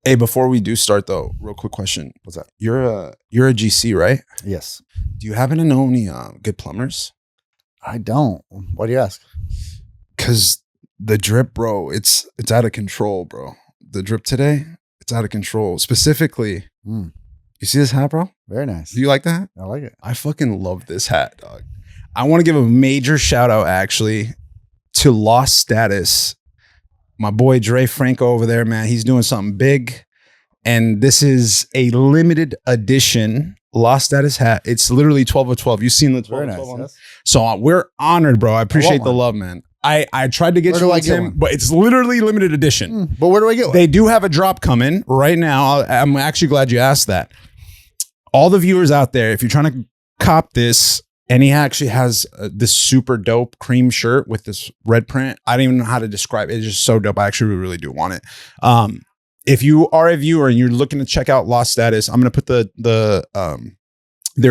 Hey, before we do start though, real quick question. What's that? You're a GC, right? Yes. Do you happen to know any good plumbers? I don't. Why do you ask? Cause the drip, bro, it's out of control, bro. The drip today, it's out of control. Specifically, you see this hat, bro? Very nice. Do you like that? I like it. I fucking love this hat, dog. I want to give a major shout out actually to Lost Status. My boy Dre Franco over there, man. He's doing something big. And this is a limited edition Lost Status hat. It's literally 12 of 12. You've seen the 12 Very of 12 nice. on Yes. So we're honored, bro. I appreciate the one. love, man. I tried to get Where you do I one, get Tim, one? but it's literally limited edition. But where do I get one? They do have a drop coming right now. I'm actually glad you asked that. All the viewers out there, if you're trying to cop this, and he actually has this super dope cream shirt with this red print. I don't even know how to describe it. It's just so dope. I actually really do want it. If you are a viewer and you're looking to check out Lost Status, I'm gonna put their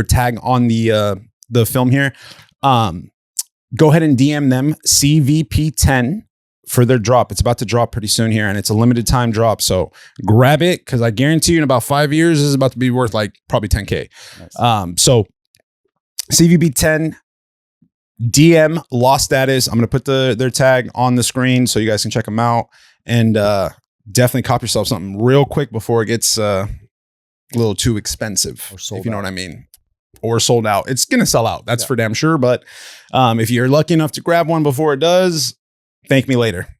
tag on the film here. Go ahead and DM them CVP10 for their drop. It's about to drop pretty soon here, and it's a limited time drop. So grab it because I guarantee you in about 5 years, this is about to be worth like probably 10K. Nice. So CVP10 DM Lost Status. I'm gonna put their tag on the screen so you guys can check them out, and definitely cop yourself something real quick before it gets a little too expensive, if you know what I mean. Or sold out. It's going to sell out. That's for damn sure. But if you're lucky enough to grab one before it does, thank me later.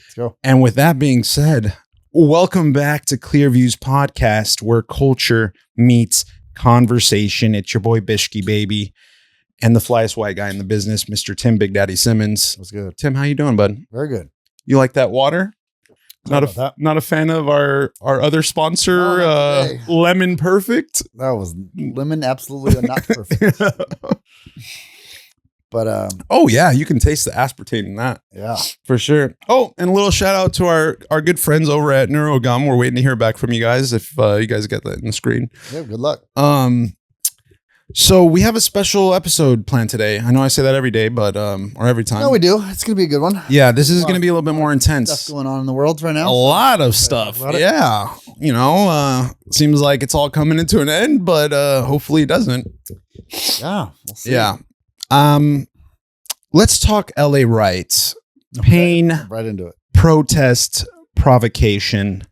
Let's go. And with that being said, welcome back to Clearview's podcast, where culture meets conversation. It's your boy Bishki, baby, and the flyest white guy in the business, Mr. Tim Big Daddy Simmons. That's good. Tim, how you doing, bud? Very good. You like that water? Not a fan of our other sponsor, Lemon Perfect. That was lemon, absolutely not perfect. But oh yeah, you can taste the aspartame in that. Yeah, for sure. Oh, and a little shout out to our good friends over at NeuroGum. We're waiting to hear back from you guys if you guys get that in the screen. Yeah, good luck. So we have a special episode planned today. I know I say that every day, but or every time. No, we do. It's gonna be a good one. Yeah, this is gonna be a little bit more intense. Stuff going on in the world right now. A lot of stuff. Yeah, seems like it's all coming into an end, but hopefully it doesn't. Yeah, we'll see. Yeah. Let's talk LA riots. Pain. Right into it. Protest. Provocation.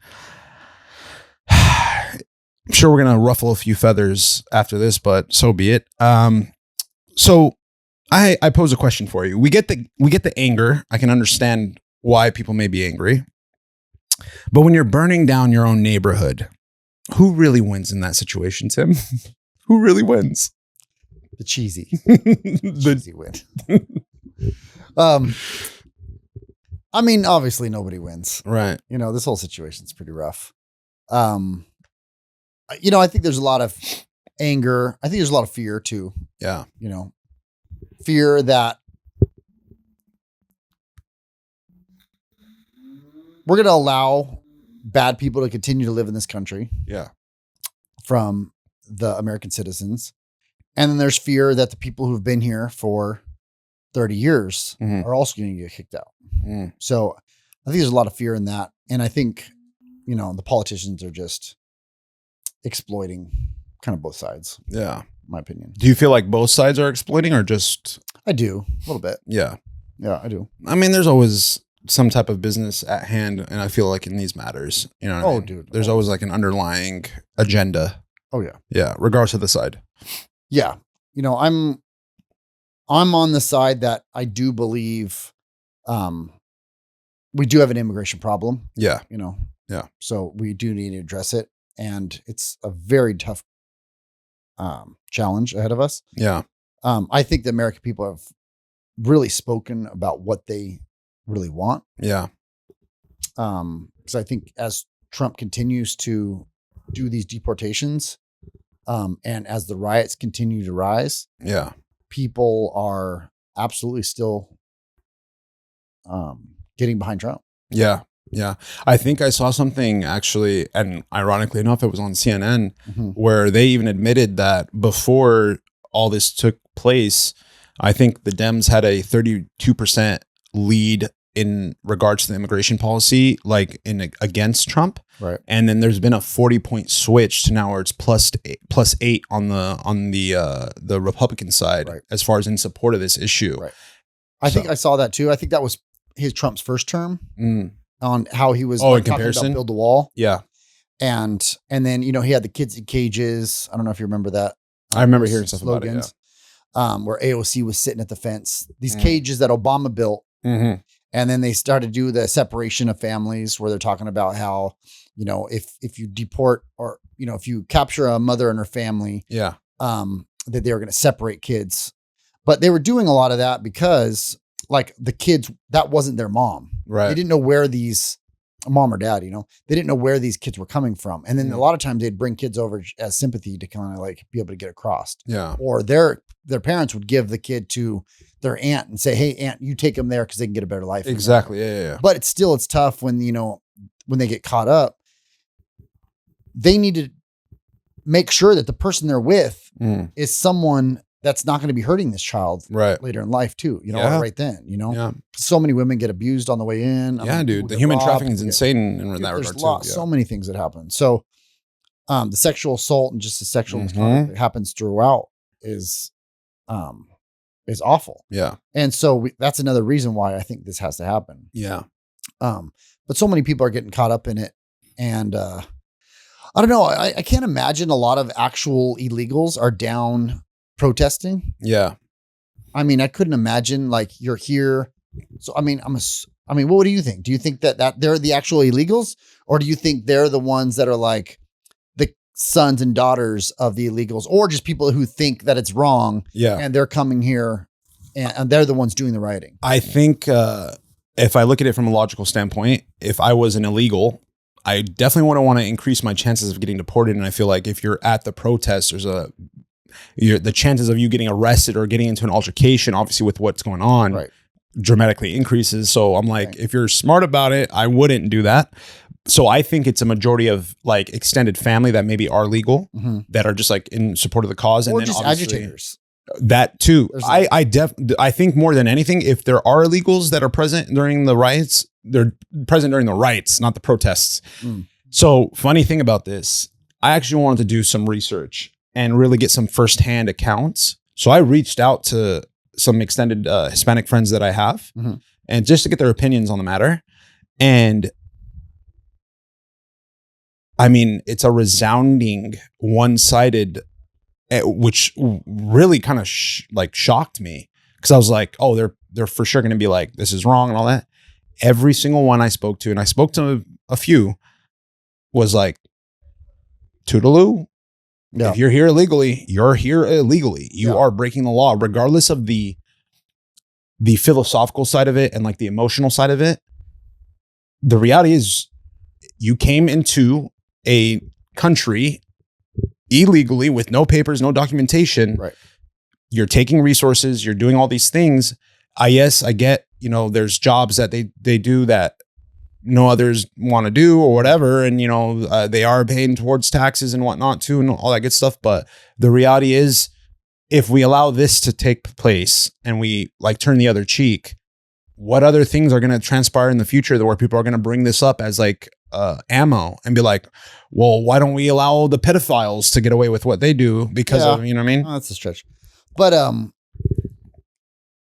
I'm sure we're going to ruffle a few feathers after this, but so be it. So I pose a question for you. We get the anger. I can understand why people may be angry. But when you're burning down your own neighborhood, who really wins in that situation, Tim? Who really wins? The cheesy. Cheesy win. I mean, obviously nobody wins. Right. This whole situation's pretty rough. I think there's a lot of anger. I think there's a lot of fear too. Yeah. Fear that we're going to allow bad people to continue to live in this country. Yeah. From the American citizens. And then there's fear that the people who've been here for 30 years are also going to get kicked out. So I think there's a lot of fear in that. And I think, the politicians are just exploiting kind of both sides. Yeah. In my opinion. Do you feel like both sides are exploiting or just? I do a little bit. Yeah. Yeah, I do. I mean, there's always some type of business at hand. And I feel like in these matters, dude. There's always like an underlying agenda. Oh yeah. Yeah. Regardless of the side. Yeah. I'm on the side that I do believe, we do have an immigration problem. Yeah. Yeah. So we do need to address it. And it's a very tough challenge ahead of us. Yeah. I think the American people have really spoken about what they really want. Yeah. Because I think as Trump continues to do these deportations, and as the riots continue to rise, yeah, people are absolutely still getting behind Trump. Yeah. Yeah. I think I saw something actually, and ironically enough, it was on CNN, where they even admitted that before all this took place, I think the Dems had a 32% lead in regards to the immigration policy, like against Trump. Right. And then there's been a 40-point switch to now where it's plus 8 on the Republican side, right, as far as in support of this issue. Right. I think I saw that too. I think that was Trump's first term on how he was in comparison, about build the wall. Yeah. And then, he had the kids in cages. I don't know if you remember that. I remember hearing stuff about it. Yeah. Where AOC was sitting at the fence, these cages that Obama built. Mm-hmm. And then they started to do the separation of families where they're talking about how, if you deport or, if you capture a mother and her family, that they were going to separate kids. But they were doing a lot of that because like the kids, that wasn't their mom. Right. They didn't know where these mom or dad, they didn't know where these kids were coming from. And then a lot of times they'd bring kids over as sympathy to kind of like be able to get across. Yeah. Or their parents would give the kid to their aunt and say, hey, aunt, you take them there because they can get a better life. Exactly. Yeah. But it's tough when, when they get caught up, they need to make sure that the person they're with is someone that's not going to be hurting this child later in life too, right then, so many women get abused on the way in. Dude, the human trafficking is insane in that regard too. So many things that happen. So the sexual assault and just the sexual misconduct that happens throughout is awful. Yeah. And so that's another reason why I think this has to happen. Yeah. But so many people are getting caught up in it. And I don't know. I can't imagine a lot of actual illegals are down protesting. Yeah. I mean, I couldn't imagine like you're here. So, what do you think? Do you think that they're the actual illegals, or do you think they're the ones that are like the sons and daughters of the illegals, or just people who think that it's wrong? Yeah. And they're coming here and they're the ones doing the writing. I think, if I look at it from a logical standpoint, if I was an illegal, I definitely want to increase my chances of getting deported. And I feel like if you're at the protest, there's the chances of you getting arrested or getting into an altercation, obviously with what's going on, dramatically increases. So I'm like, if you're smart about it, I wouldn't do that. So I think it's a majority of like extended family that maybe are legal, that are just like in support of the cause, or and then just agitators. That too. I think more than anything, if there are illegals that are present during the riots, they're present during the riots, not the protests. So funny thing about this, I actually wanted to do some research and really get some firsthand accounts. So I reached out to some extended Hispanic friends that I have, and just to get their opinions on the matter. And I mean, it's a resounding one-sided, which really kind of shocked me, because I was like, oh, they're for sure going to be like, this is wrong and all that. Every single one I spoke to, and I spoke to a few, was like, toodaloo. Yeah. If you're here illegally, you're here illegally. You are breaking the law, regardless of the philosophical side of it and like the emotional side of it. The reality is, you came into a country illegally with no papers, no documentation. Right. You're taking resources. You're doing all these things. I get, there's jobs that they do that no others want to do or whatever. And, they are paying towards taxes and whatnot too, and all that good stuff. But the reality is, if we allow this to take place and we like turn the other cheek, what other things are going to transpire in the future where people are going to bring this up as like ammo and be like, well, why don't we allow the pedophiles to get away with what they do because of, you know what I mean? Oh, that's a stretch. But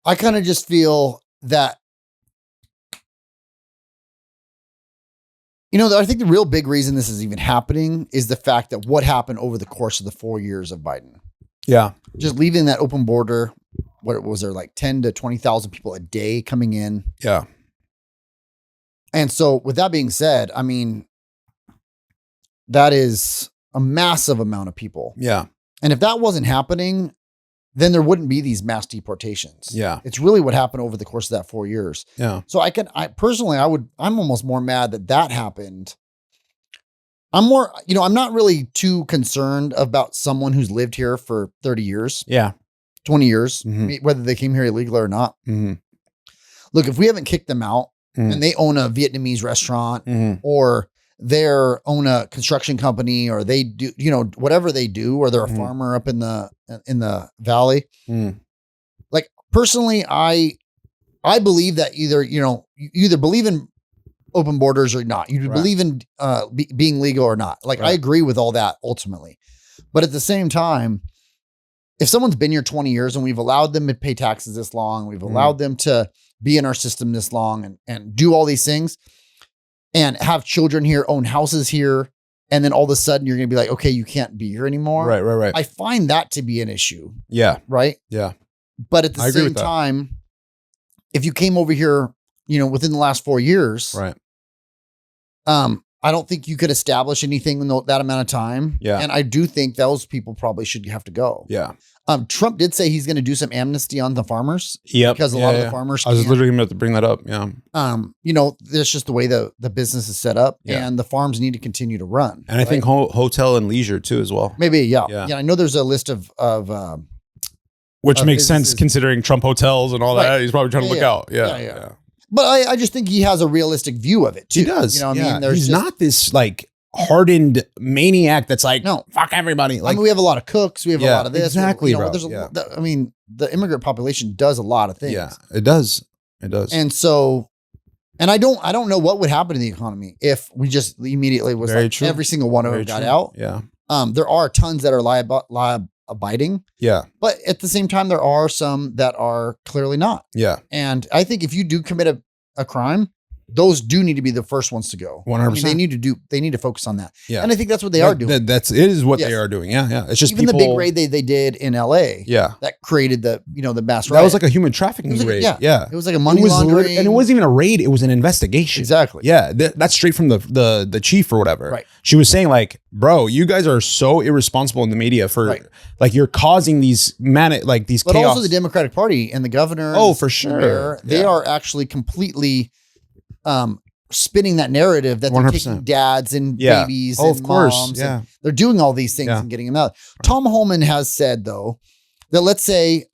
I kind of just feel that, I think the real big reason this is even happening is the fact that what happened over the course of the 4 years of Biden. Yeah. Just leaving that open border. What was there, like 10 to 20,000 people a day coming in? Yeah. And so with that being said, I mean, that is a massive amount of people. Yeah. And if that wasn't happening, then there wouldn't be these mass deportations. Yeah. It's really what happened over the course of that 4 years. Yeah. So I'm almost more mad that happened. I'm not really too concerned about someone who's lived here for 30 years. Yeah. 20 years, whether they came here illegally or not. Look, if we haven't kicked them out and they own a Vietnamese restaurant or they own a construction company, or they do, whatever they do, or they're a farmer up in the valley. Like personally, I I believe that either, you either believe in open borders or not. You believe in being legal or not. Like I agree with all that ultimately. But at the same time, if someone's been here 20 years and we've allowed them to pay taxes this long, we've allowed them to be in our system this long and do all these things and have children here, own houses here. And then all of a sudden you're going to be like, okay, you can't be here anymore. Right. I find that to be an issue. Yeah. Right. Yeah. But at the same time, if you came over here, within the last 4 years, right. I don't think you could establish anything in that amount of time. Yeah. And I do think those people probably should have to go. Yeah. Trump did say he's going to do some amnesty on the farmers. Yep. Because a lot of the farmers I was literally about to bring that up. Yeah. That's just the way the business is set up and the farms need to continue to run. And I think hotel and leisure too, as well. Maybe. Yeah. I know there's a list of which makes sense considering Trump hotels and all that. He's probably trying to look out. Yeah. But I just think he has a realistic view of it too. He does. You know what I mean? He's not this like hardened maniac that's like, no, fuck everybody. Like, we have a lot of cooks. We have a lot of this. Exactly, bro. The immigrant population does a lot of things. Yeah, it does. It does. And so, I don't know what would happen to the economy if we just immediately was every single one of them got out. Yeah. There are tons that are law abiding. Yeah. But at the same time, there are some that are clearly not. Yeah. And I think if you do commit a crime, those do need to be the first ones to go. 100%. They need to focus on that. Yeah. And I think that's what they are doing. It is what they are doing. Yeah. Yeah. It's just even the big raid they did in LA. Yeah. That created the mass riot. That was like a human trafficking raid. Yeah. It was like a money laundering. And it wasn't even a raid. It was an investigation. Exactly. Yeah. That's straight from the chief or whatever. Right. She was saying like, bro, you guys are so irresponsible in the media for like you're causing these these But chaos. also the Democratic Party and the governor. Oh, for sure. The mayor, they are actually completely spinning that narrative that they're 100%. taking dads and babies and of course. moms. Yeah. And they're doing all these things and getting them out. Tom Holman has said though, that let's say,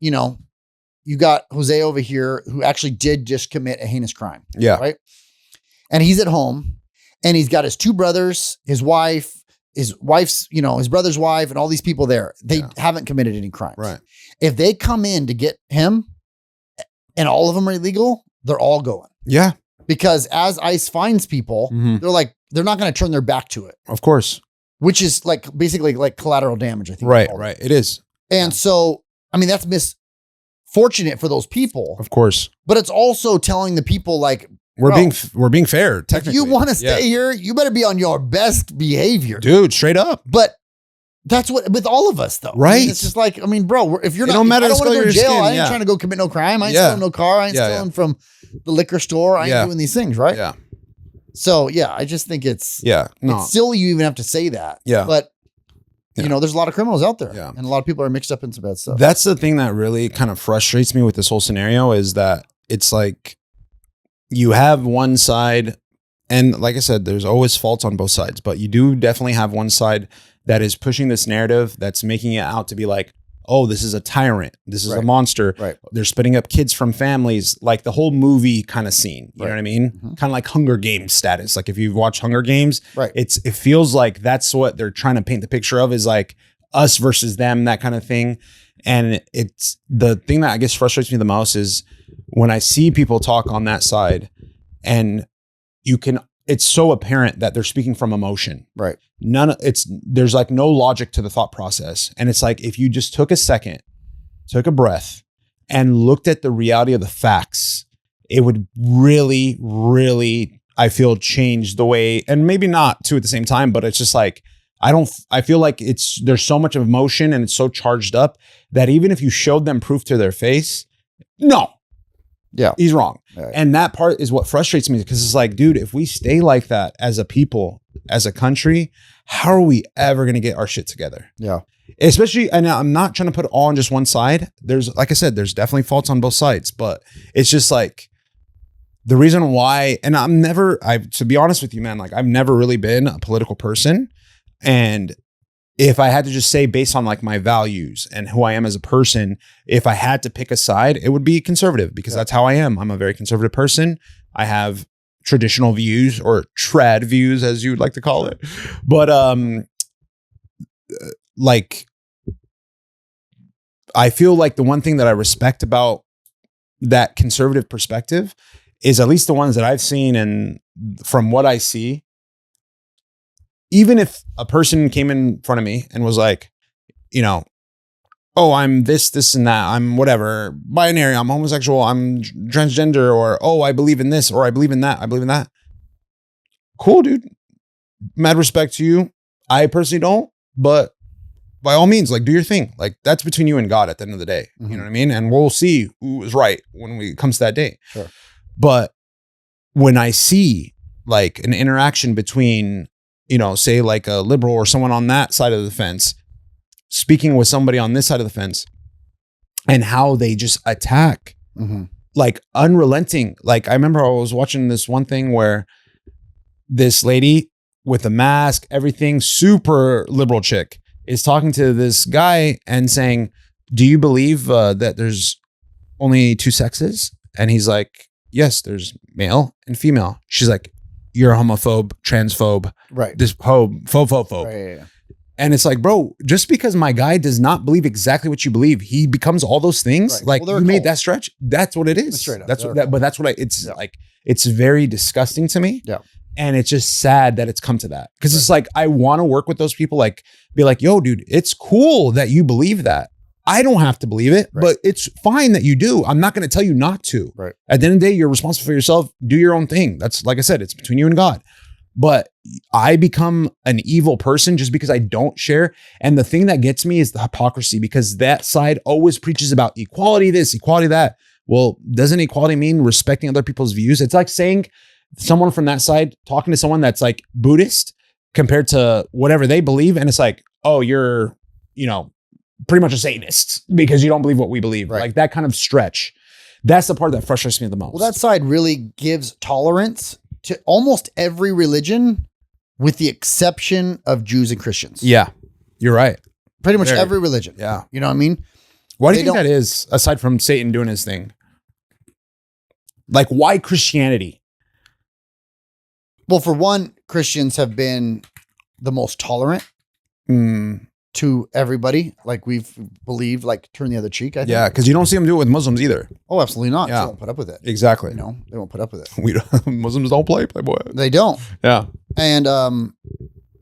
you got Jose over here who actually did just commit a heinous crime. Yeah. Right. And he's at home and he's got his two brothers, his wife's, his brother's wife and all these people there. They haven't committed any crimes. Right. If they come in to get him and all of them are illegal, they're all going. Yeah. Because as ICE finds people, they're not going to turn their back to it. Of course. Which is like basically like collateral damage, I think. Right. It is. And so, that's misfortunate for those people. Of course. But it's also telling the people like, we're being fair. Technically. If you want to stay here, you better be on your best behavior. Dude, straight up. But that's what with all of us though. Right. It's just like, bro, if you're not, don't matter I don't want to go to jail. I ain't yeah. trying to go commit no crime. I ain't stealing no car. I ain't stealing from the liquor store. I ain't doing these things. Right. Yeah. So I just think it's silly you even have to say that. Yeah. But there's a lot of criminals out there. Yeah. And a lot of people are mixed up in some bad stuff. That's the thing that really kind of frustrates me with this whole scenario is that it's like you have one side, and like I said, there's always faults on both sides, but you do definitely have one side that is pushing this narrative that's making it out to be like, oh, this is a tyrant. This is a monster. Right. They're splitting up kids from families, like the whole movie kind of scene. You know what I mean? Mm-hmm. Kind of like Hunger Games status. Like if you've watched Hunger Games, it feels like that's what they're trying to paint the picture of is like us versus them, that kind of thing. And it's the thing that I guess frustrates me the most is when I see people talk on that side and it's so apparent that they're speaking from emotion. Right. There's like no logic to the thought process. And it's like, if you just took a second, took a breath and looked at the reality of the facts, it would really, really, I feel, change the way, and maybe not too at the same time, but it's just like, I feel like there's so much emotion and it's so charged up that even if you showed them proof to their face, no. Yeah, he's wrong. Right. And that part is what frustrates me because it's like, dude, if we stay like that as a people, as a country, how are we ever going to get our shit together? Yeah. Especially, and I'm not trying to put it all on just one side. There's, like I said, there's definitely faults on both sides, but it's just like the reason why, and to be honest with you, man, like I've never really been a political person. And if I had to just say based on like my values and who I am as a person, if I had to pick a side, it would be conservative because that's how I am. I'm a very conservative person. I have traditional views or trad views, as you'd like to call it. But like, I feel like the one thing that I respect about that conservative perspective is, at least the ones that I've seen and from what I see, even if a person came in front of me and was like, you know, oh, I'm this, and that, I'm whatever, binary, I'm homosexual, I'm transgender, or, oh, I believe in this, or I believe in that, I believe in that. Cool, dude. Mad respect to you. I personally don't, but by all means, like, do your thing. Like, that's between you and God at the end of the day. You know what I mean? And we'll see who is right when it comes to that day. Sure. But when I see like an interaction between, you know, say like a liberal or someone on that side of the fence speaking with somebody on this side of the fence, and how they just attack, like unrelenting. Like, I remember I was watching this one thing where this lady with a mask, everything, super liberal chick, is talking to this guy and saying, do you believe that there's only two sexes? And he's like, yes, there's male and female. She's like, you're a homophobe, transphobe, right? This phobe. Right, yeah. And it's like, bro, just because my guy does not believe exactly what you believe, he becomes all those things. Right. Like, well, you made that stretch. That's what it is. That's what that. But that's what it's like. It's very disgusting to me. Yeah. And it's just sad that it's come to that, because it's like, I want to work with those people. Like, be like, yo, dude, it's cool that you believe that. I don't have to believe it, but it's fine that you do. I'm not going to tell you not to. Right. At the end of the day, you're responsible for yourself. Do your own thing. That's, like I said, it's between you and God. But I become an evil person just because I don't share. And the thing that gets me is the hypocrisy, because that side always preaches about equality, this, equality, that. Well, doesn't equality mean respecting other people's views? It's like saying someone from that side talking to someone that's like Buddhist compared to whatever they believe. And it's like, oh, you're, you know, pretty much a Satanist because you don't believe what we believe. Right. Like that kind of stretch. That's the part that frustrates me the most. Well, that side really gives tolerance to almost every religion, with the exception of Jews and Christians. Yeah, you're right. Pretty much every religion. Yeah. You know what I mean? Why do you think that is, aside from Satan doing his thing? Like, why Christianity? Well, for one, Christians have been the most tolerant to everybody. Like, we've believed, like, turn the other cheek, I think. Yeah, because you don't see them do it with Muslims either. Oh, absolutely not. Yeah. They won't put up with it. Exactly. You know, they won't put up with it. We don't, Muslims don't play, boy. They don't. Yeah. And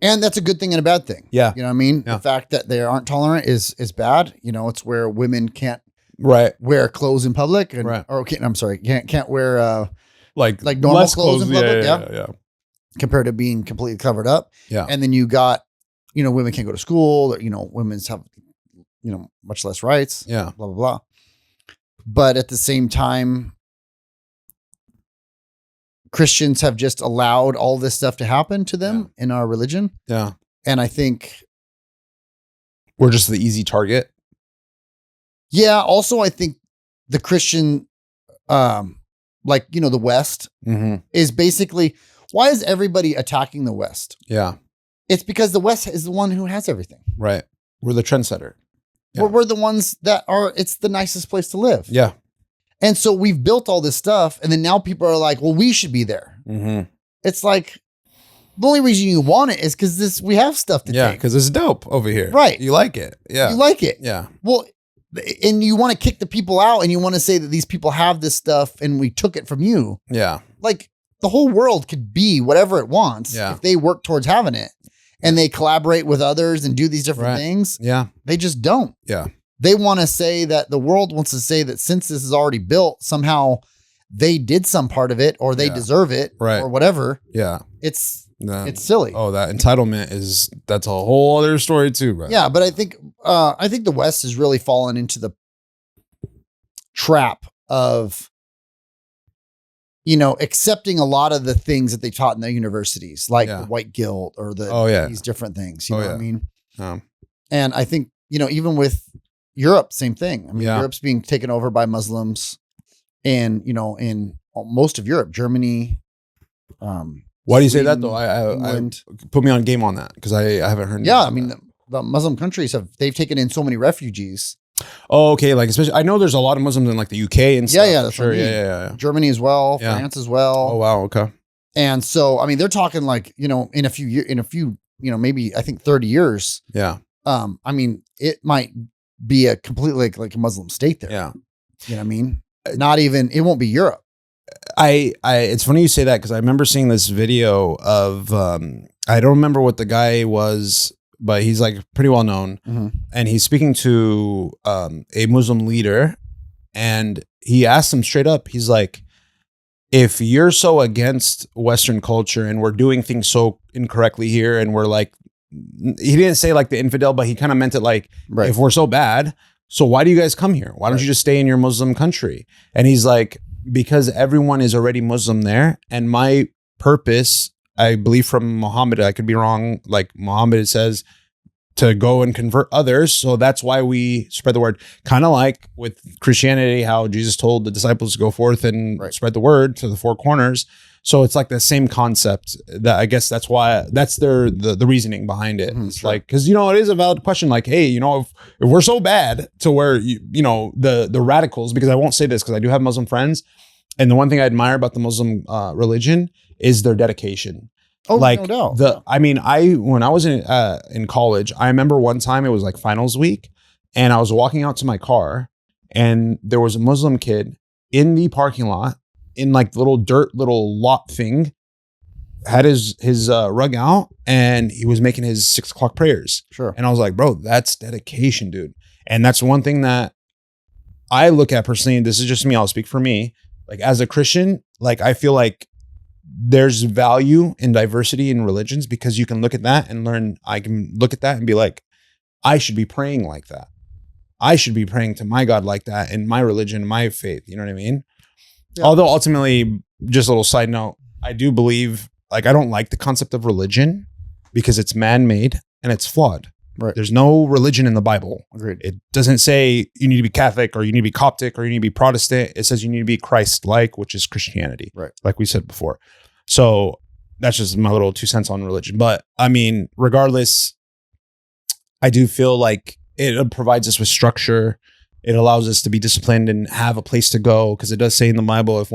that's a good thing and a bad thing. Yeah. You know what I mean? Yeah. The fact that they aren't tolerant is bad. You know, it's where women can't wear clothes in public. And, or I'm sorry, can't wear like normal clothes in public. Yeah. Compared to being completely covered up. Yeah. And then you got, you know, women can't go to school, or, you know, women's have, you know, much less rights. Yeah. Blah, blah, blah. But at the same time, Christians have just allowed all this stuff to happen to them in our religion. Yeah. And I think we're just the easy target. Yeah. Also, I think the Christian, like, you know, the West is basically, why is everybody attacking the West? Yeah. It's because the West is the one who has everything. Right. We're the trendsetter. Yeah. We're the ones that are, it's the nicest place to live. Yeah. And so we've built all this stuff, and then now people are like, well, we should be there. It's like, the only reason you want it is because we have stuff to take. Yeah, because it's dope over here. Right. You like it. Yeah. You like it. Yeah. Well, and you want to kick the people out, and you want to say that these people have this stuff and we took it from you. Yeah. Like, the whole world could be whatever it wants if they work towards having it, and they collaborate with others and do these different things. Yeah. They just don't. Yeah. They want to say that the world wants to say that since this is already built, somehow they did some part of it, or they deserve it, or whatever. Yeah. It's silly. Oh, that entitlement that's a whole other story too, bro. Yeah. But I think the West has really fallen into the trap of, you know, accepting a lot of the things that they taught in their universities, like the white guilt or these different things, you know what I mean? And I think, you know, even with Europe, same thing. I mean, Europe's being taken over by Muslims, and, you know, in most of Europe, Germany. Why do you say that though? I put me on game on that, because I haven't heard. Yeah. I mean, the Muslim countries they've taken in so many refugees. Oh, okay. Like, especially, I know there's a lot of Muslims in like the UK and stuff. Yeah, that's sure. what I mean. Yeah. Germany as well, France as well. Oh, wow. Okay. And so, I mean, they're talking like, you know, in a few, you know, maybe I think 30 years. Yeah. I mean, it might be a completely like a Muslim state there. Yeah. You know what I mean? it won't be Europe. It's funny you say that because I remember seeing this video of I don't remember what the guy was, but he's like pretty well known, and he's speaking to a Muslim leader, and he asked him straight up. He's like, "If you're so against Western culture and we're doing things so incorrectly here, and we're like," he didn't say like the infidel, but he kind of meant it like, if we're so bad, so why do you guys come here? Why don't you just stay in your Muslim country? And he's like, because everyone is already Muslim there. And my purpose, I believe from Muhammad, I could be wrong. Like Muhammad says to go and convert others. So that's why we spread the word. Kind of like with Christianity, how Jesus told the disciples to go forth and spread the word to the four corners. So it's like the same concept that I guess that's why that's the reasoning behind it. It's like, cause it is a valid question. Like, hey, if we're so bad to where, the radicals, because I won't say this cause I do have Muslim friends. And the one thing I admire about the Muslim religion is their dedication. Oh, like no doubt. When I was in college, I remember one time it was like finals week and I was walking out to my car and there was a Muslim kid in the parking lot in like little lot thing, had his rug out and he was making his 6 o'clock prayers. Sure. And I was like, bro, that's dedication, dude. And that's one thing that I look at personally, and this is just me, I'll speak for me. Like as a Christian, like I feel like there's value in diversity in religions because you can look at that and learn. I can look at that and be like, I should be praying like that. I should be praying to my God like that in my religion, my faith. You know what I mean? Yeah. Although ultimately, just a little side note, I do believe, like, I don't like the concept of religion because it's man-made and it's flawed. Right. There's no religion in the Bible. Agreed. It doesn't say you need to be Catholic or you need to be Coptic or you need to be Protestant. It says you need to be Christ-like, which is Christianity. Right. Like we said before. So that's just my little 2 cents on religion. But I mean, regardless, I do feel like it provides us with structure. It allows us to be disciplined and have a place to go. Because it does say in the Bible, if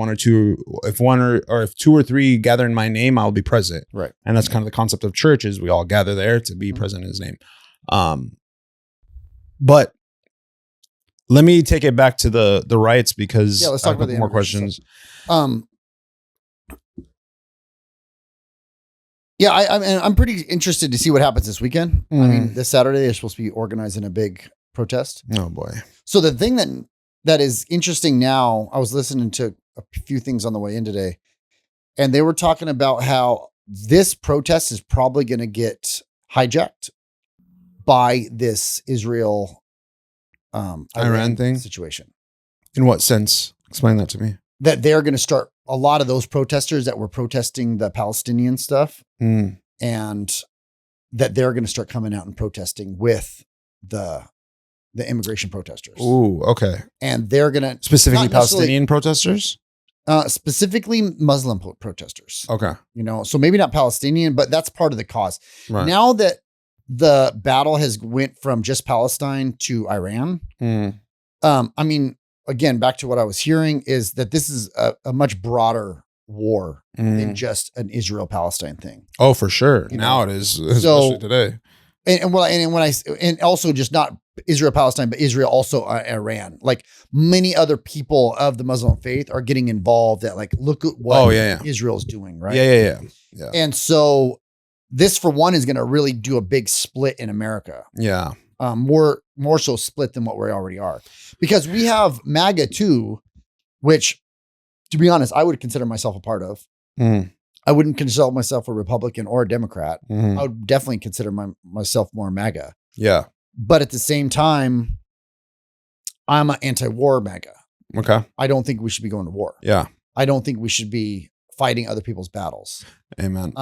two or three gather in my name, I'll be present. Right. And that's kind of the concept of church is we all gather there to be present in his name. But let me take it back to the riots because let's talk about more questions. I'm pretty interested to see what happens this weekend. I mean, this Saturday they're supposed to be organizing a big protest. Oh boy. So the thing that is interesting now, I was listening to a few things on the way in today, and they were talking about how this protest is probably going to get hijacked by this Israel Iran thing situation. In what sense? Explain that to me. That they're going to start a lot of those protesters that were protesting the Palestinian stuff, and that they're going to start coming out and protesting with the immigration protesters. Ooh, okay. And they're going to specifically Palestinian protesters? Specifically Muslim protesters. Okay. So maybe not Palestinian, but that's part of the cause. Right. Now that the battle has went from just Palestine to Iran, I mean, again, back to what I was hearing is that this is a much broder war than just an Israel-Palestine thing. Oh, for sure. Now it is, especially today. And also just not Israel-Palestine, but Israel also Iran. Like many other people of the Muslim faith are getting involved. That like look at what Israel's doing, right? Yeah. And so this, for one, is going to really do a big split in America. Yeah. More so split than what we already are, because we have MAGA too, which, to be honest, I would consider myself a part of. I wouldn't consider myself a Republican or a Democrat. I would definitely consider myself more MAGA. Yeah. But at the same time, I'm an anti-war MAGA. Okay. I don't think we should be going to war. Yeah. I don't think we should be fighting other people's battles. Amen.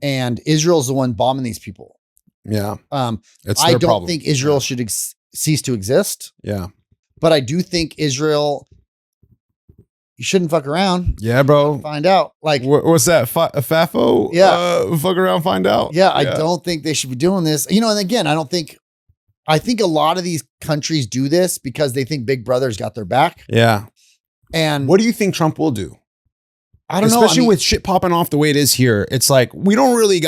And Israel's the one bombing these people. Yeah. It's I don't problem. Think Israel should cease to exist. Yeah. But I do think Israel, you shouldn't fuck around. Yeah, bro. Find out. Like, what's that? FAFO? Yeah. Fuck around, find out. Yeah. I don't think they should be doing this. And again, I think a lot of these countries do this because they think Big Brother's got their back. Yeah. And what do you think Trump will do? I don't know. Especially with shit popping off the way it is here. It's like, we don't really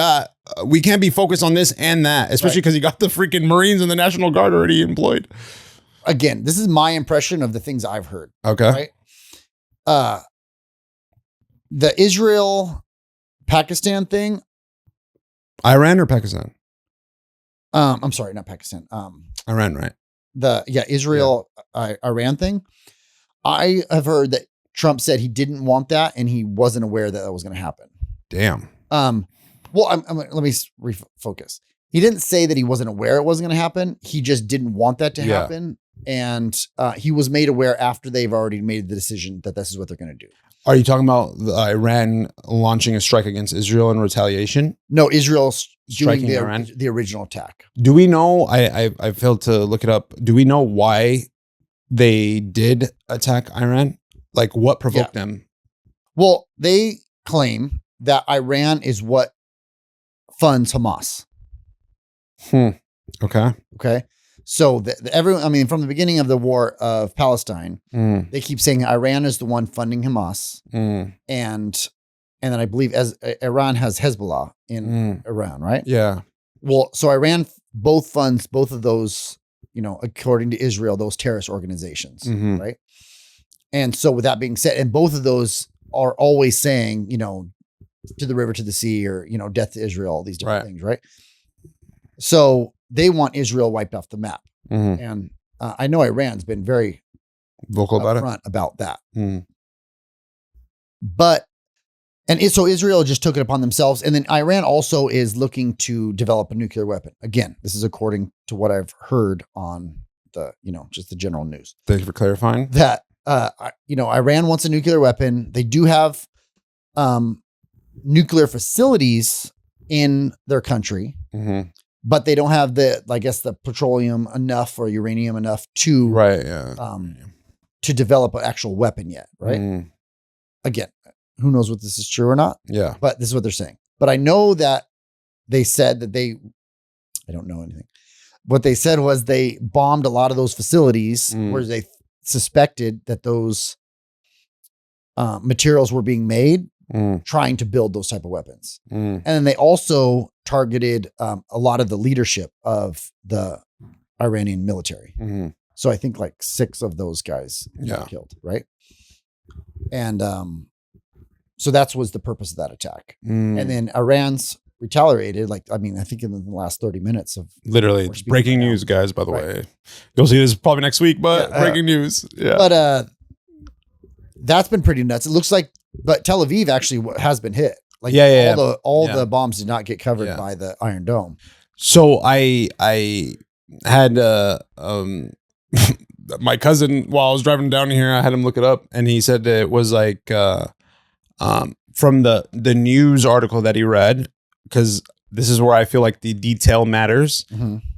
we can't be focused on this and that, especially because you got the freaking Marines and the National Guard already employed. again, this is my impression of the things I've heard. Okay. Right. The Israel-Pakistan thing. Iran or Pakistan? I'm sorry, not Pakistan. Iran, right? Israel-Iran thing. I have heard that Trump said he didn't want that and he wasn't aware that was going to happen. Damn. Well, let me refocus. He didn't say that he wasn't aware it wasn't going to happen. He just didn't want that to happen. And he was made aware after they've already made the decision that this is what they're going to do. Are you talking about Iran launching a strike against Israel in retaliation? No, Israel's striking doing Iran? The original attack. Do we know, I failed to look it up. Do we know why they did attack Iran? Like what provoked them? Well, they claim that Iran is what funds Hamas. Okay. Okay. So everyone, I mean, from the beginning of the war of Palestine, they keep saying Iran is the one funding Hamas, and then I believe as Iran has Hezbollah in Iran, right? Yeah. Well, so Iran both funds both of those, according to Israel, those terrorist organizations, right? And so with that being said, and both of those are always saying, to the river, to the sea, or, death to Israel, all these different things, right? So they want Israel wiped off the map. And I know Iran's been very vocal about that. But, so Israel just took it upon themselves. And then Iran also is looking to develop a nuclear weapon. Again, this is according to what I've heard on the, just the general news. Thank you for clarifying that. Iran wants a nuclear weapon. They do have nuclear facilities in their country, but they don't have the petroleum enough or uranium enough to to develop an actual weapon yet. Right. Again, who knows what this is true or not? Yeah. But this is what they're saying. But I know that they said that I don't know anything. What they said was they bombed a lot of those facilities where they suspected that those materials were being made trying to build those type of weapons. And then they also targeted a lot of the leadership of the Iranian military. So I think like 6 of those guys got killed. Right. And so that was the purpose of that attack. And then Iran's retaliated. I think in the last 30 minutes of literally breaking news, guys, by the way. You'll see this probably next week, but breaking news. Yeah. But that's been pretty nuts. It looks like, but Tel Aviv actually has been hit. All the bombs did not get covered by the Iron Dome. So I had my cousin, while I was driving down here, I had him look it up, and he said that it was like from the news article that he read, because this is where I feel like the detail matters.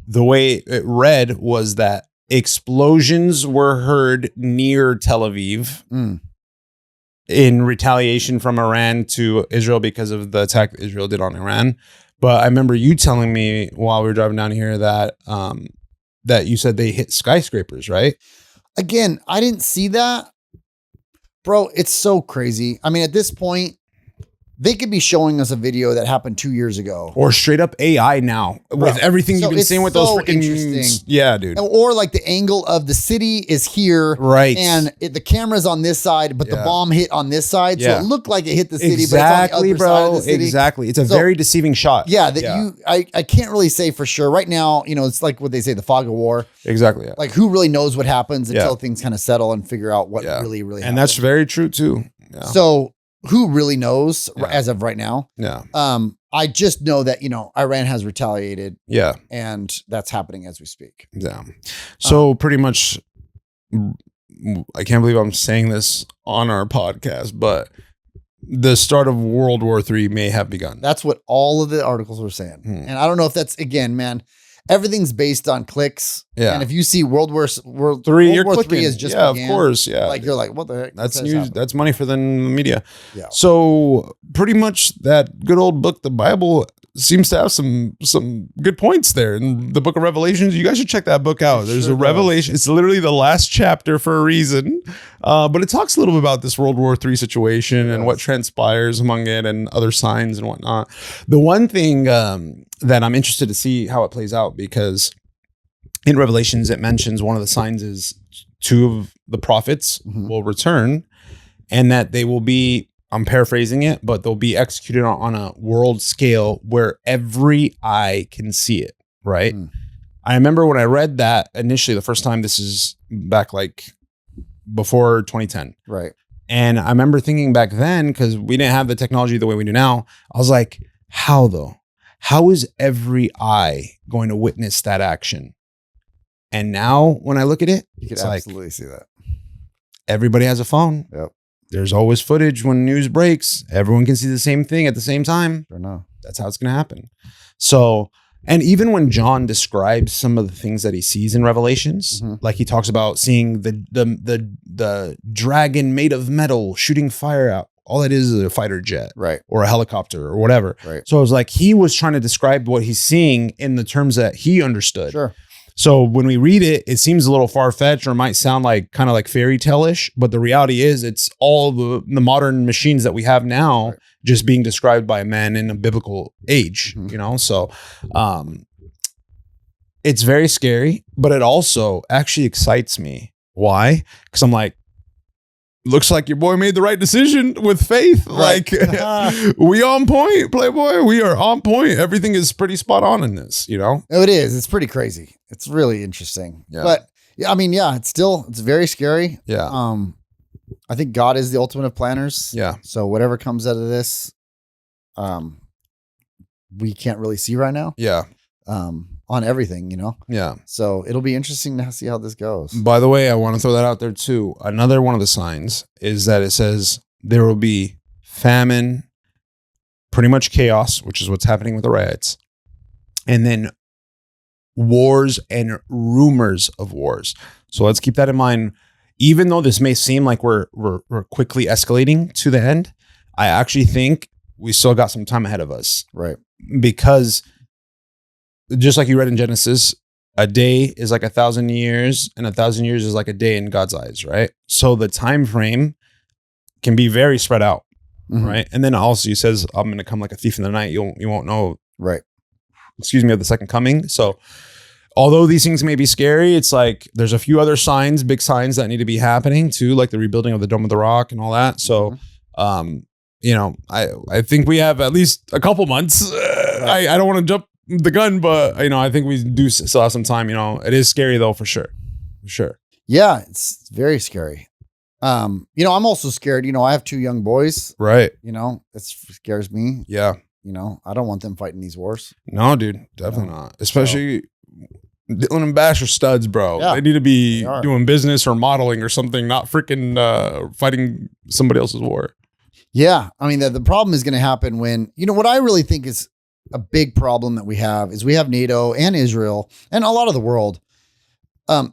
The way it read was that explosions were heard near Tel Aviv in retaliation from Iran to Israel because of the attack that Israel did on Iran. But I remember you telling me while we were driving down here that that you said they hit skyscrapers, right? Again, I didn't see that. Bro, it's so crazy. I mean, at this point, they could be showing us a video that happened 2 years ago. Or straight up AI now. With everything you've been seeing with those freaking... Yeah, dude. Or like the angle of the city is here. Right. And the camera's on this side, but the bomb hit on this side. So it looked like it hit the city, but it's on the other side of the city. Exactly. It's a very deceiving shot. Yeah. I can't really say for sure. Right now, it's like what they say, the fog of war. Exactly. Yeah. Like who really knows what happens until things kind of settle and figure out what really happens. And that's very true too. Yeah. So... who really knows as of right now? Yeah. I just know that, Iran has retaliated. Yeah. And that's happening as we speak. Yeah. So pretty much, I can't believe I'm saying this on our podcast, but the start of World War III may have begun. That's what all of the articles were saying. And I don't know if that's, again, man, everything's based on clicks. Yeah. And if you see World War III is just began, of course. Yeah. Like you're like, what the heck? That's news. That's money for the media. Yeah. So pretty much that good old book, the Bible, seems to have some good points there. In the book of Revelations, you guys should check that book out. There's a revelation. It's literally the last chapter for a reason. But it talks a little bit about this World War III situation and what transpires among it and other signs and whatnot. The one thing that I'm interested to see how it plays out, because in Revelations, it mentions one of the signs is 2 of the prophets will return, and that they will be, I'm paraphrasing it, but they'll be executed on a world scale where every eye can see it, right? I remember when I read that initially the first time, this is back like before 2010. Right. And I remember thinking back then, because we didn't have the technology the way we do now, I was like, how though? How is every eye going to witness that action? And now when I look at it, You could it's absolutely like see that. everybody has a phone. Yep. There's always footage when news breaks. Everyone can see the same thing at the same time. Sure enough. That's how it's going to happen. So, and even when John describes some of the things that he sees in Revelations, like he talks about seeing the dragon made of metal shooting fire out. All it is a fighter jet, right, or a helicopter or whatever. Right. So it was like he was trying to describe what he's seeing in the terms that he understood. Sure. So when we read it, it seems a little far-fetched, or it might sound like kind of like fairy tale-ish, but the reality is it's all the modern machines that we have now just being described by a man in a biblical age, you know? So it's very scary, but it also actually excites me. Why? Because I'm like, looks like your boy made the right decision with faith. Right. Like we on point, Playboy. We are on point. Everything is pretty spot on in this, you know? Oh, it is. It's pretty crazy. It's really interesting. Yeah. But yeah, I mean, yeah, it's very scary. Yeah. I think God is the ultimate of planners. Yeah. So whatever comes out of this, we can't really see right now. Yeah. On everything, you know? Yeah. So it'll be interesting to see how this goes. By the way, I want to throw that out there too. Another one of the signs is that it says there will be famine, pretty much chaos, which is what's happening with the riots, and then wars and rumors of wars. So let's keep that in mind. Even though this may seem like we're quickly escalating to the end, I actually think we still got some time ahead of us. Right. Because just like you read in Genesis, a day is like 1,000 years, and 1,000 years is like a day in God's eyes, right? So the time frame can be very spread out, right? And then also he says, I'm going to come like a thief in the night. You won't know, right? Excuse me, of the second coming. So although these things may be scary, it's like there's a few other signs, big signs that need to be happening too, like the rebuilding of the Dome of the Rock and all that. So, you know, I think we have at least a couple months. I don't want to jump the gun, but you know, I think we do still have some time. You know, it is scary though, for sure. Yeah, it's very scary. You know, I'm also scared. You know, I have 2 young boys. Right. You know, it scares me. Yeah. You know, I don't want them fighting these wars. No, dude, definitely not. Especially Dylan and Bash are studs, bro. Yeah, they need to be doing business or modeling or something, not freaking fighting somebody else's war. Yeah. I mean, the problem is going to happen when, you know, what I really think is a big problem that we have is we have NATO and Israel and a lot of the world. I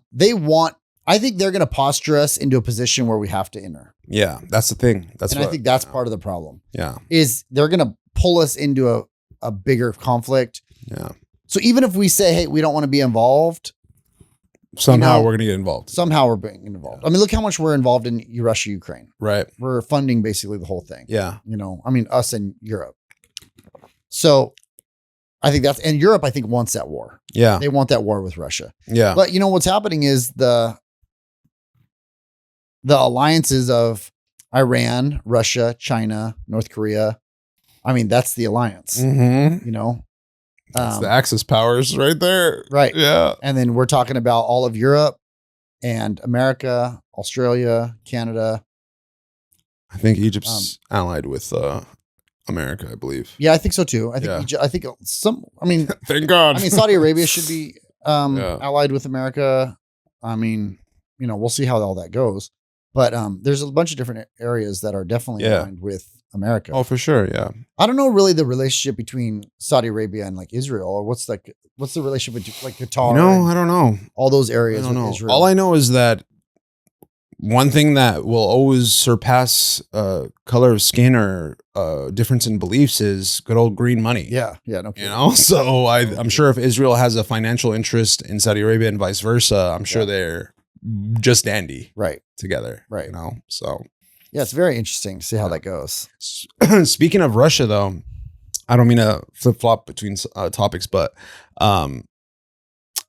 think they're going to posture us into a position where we have to enter. Yeah, that's the thing. I think that's part of the problem. Yeah. Is they're going to pull us into a bigger conflict. Yeah. So even if we say, hey, we don't want to be involved, somehow we're going to get involved. Somehow we're being involved. I mean, look how much we're involved in Russia, Ukraine. Right. We're funding basically the whole thing. Yeah. You know, I mean, us and Europe. So I think and Europe, I think, wants that war. Yeah. They want that war with Russia. Yeah. But you know, what's happening is the alliances of Iran, Russia, China, North Korea. I mean, that's the alliance, you know, that's the Axis powers right there. Right. Yeah. And then we're talking about all of Europe and America, Australia, Canada. I think Egypt's allied with America, I believe. Yeah, I think so too. I think thank God. I mean, Saudi Arabia should be allied with America. I mean, you know, we'll see how all that goes. But there's a bunch of different areas that are definitely aligned with America. Oh, for sure. Yeah. I don't know really the relationship between Saudi Arabia and like Israel, or what's the relationship between like Qatar? No, I don't know. All those areas. I don't know. Israel. All I know is that one thing that will always surpass color of skin or difference in beliefs is good old green money. Yeah. Yeah. No kidding. You know, so I'm sure if Israel has a financial interest in Saudi Arabia and vice versa, I'm sure they're just dandy together. Right. You know, so. Yeah, it's very interesting to see how that goes. Speaking of Russia, though, I don't mean to flip flop between topics, but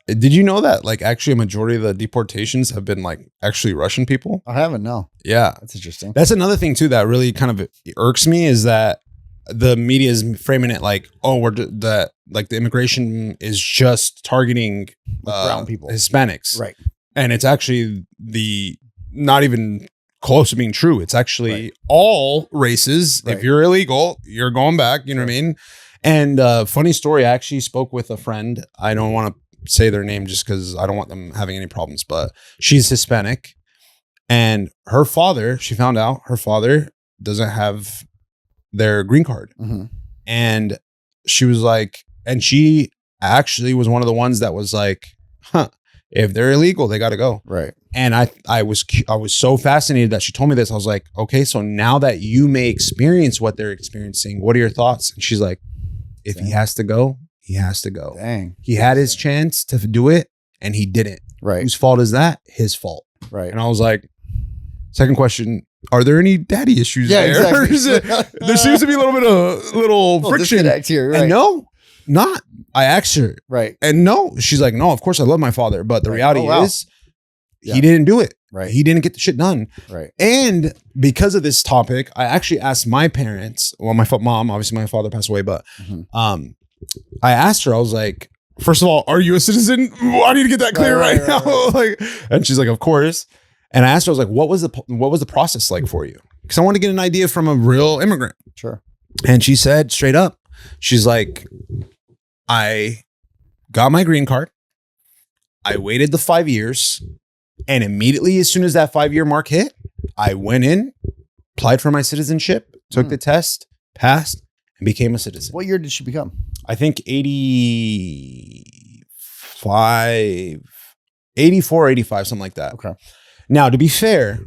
Did you know that like actually a majority of the deportations have been like actually Russian people? I haven't. No. Yeah. That's interesting. That's another thing too that really kind of irks me is that the media is framing it like, oh, the immigration is just targeting brown people, Hispanics, right? And it's actually not even close to being true. It's actually all races. Right. If you're illegal, you're going back. You know what I mean? And funny story, I actually spoke with a friend. I don't want to say their name just because I don't want them having any problems, but she's Hispanic. And her father, she found out her father doesn't have their green card. Mm-hmm. And she was like, and she actually was one of the ones that was like, if they're illegal, they got to go. Right. And I was so fascinated that she told me this. I was like, okay, so now that you may experience what they're experiencing, what are your thoughts? And she's like, if he has to go, he has to go. Dang. He had his chance to do it and he didn't. Right. Whose fault is that? His fault. Right. And I was like, second question, are there any daddy issues there? Exactly. There seems to be a little friction disconnect here. Right. And no, not. I asked her. Right. And no, she's like, no, of course I love my father. But the reality is he didn't do it. Right. He didn't get the shit done. Right. And because of this topic, I actually asked my parents, well, my mom, obviously my father passed away, but I asked her, I was like, first of all, are you a citizen? I need to get that clear right now. Like, and she's like, of course. And I asked her, I was like, what was the process like for you? Because I want to get an idea from a real immigrant. Sure. And she said straight up, she's like, I got my green card. I waited the 5 years. And immediately, as soon as that 5-year mark hit, I went in, applied for my citizenship, took the test, passed, and became a citizen. What year did she become? I think 84, 85, something like that. Okay. Now, to be fair,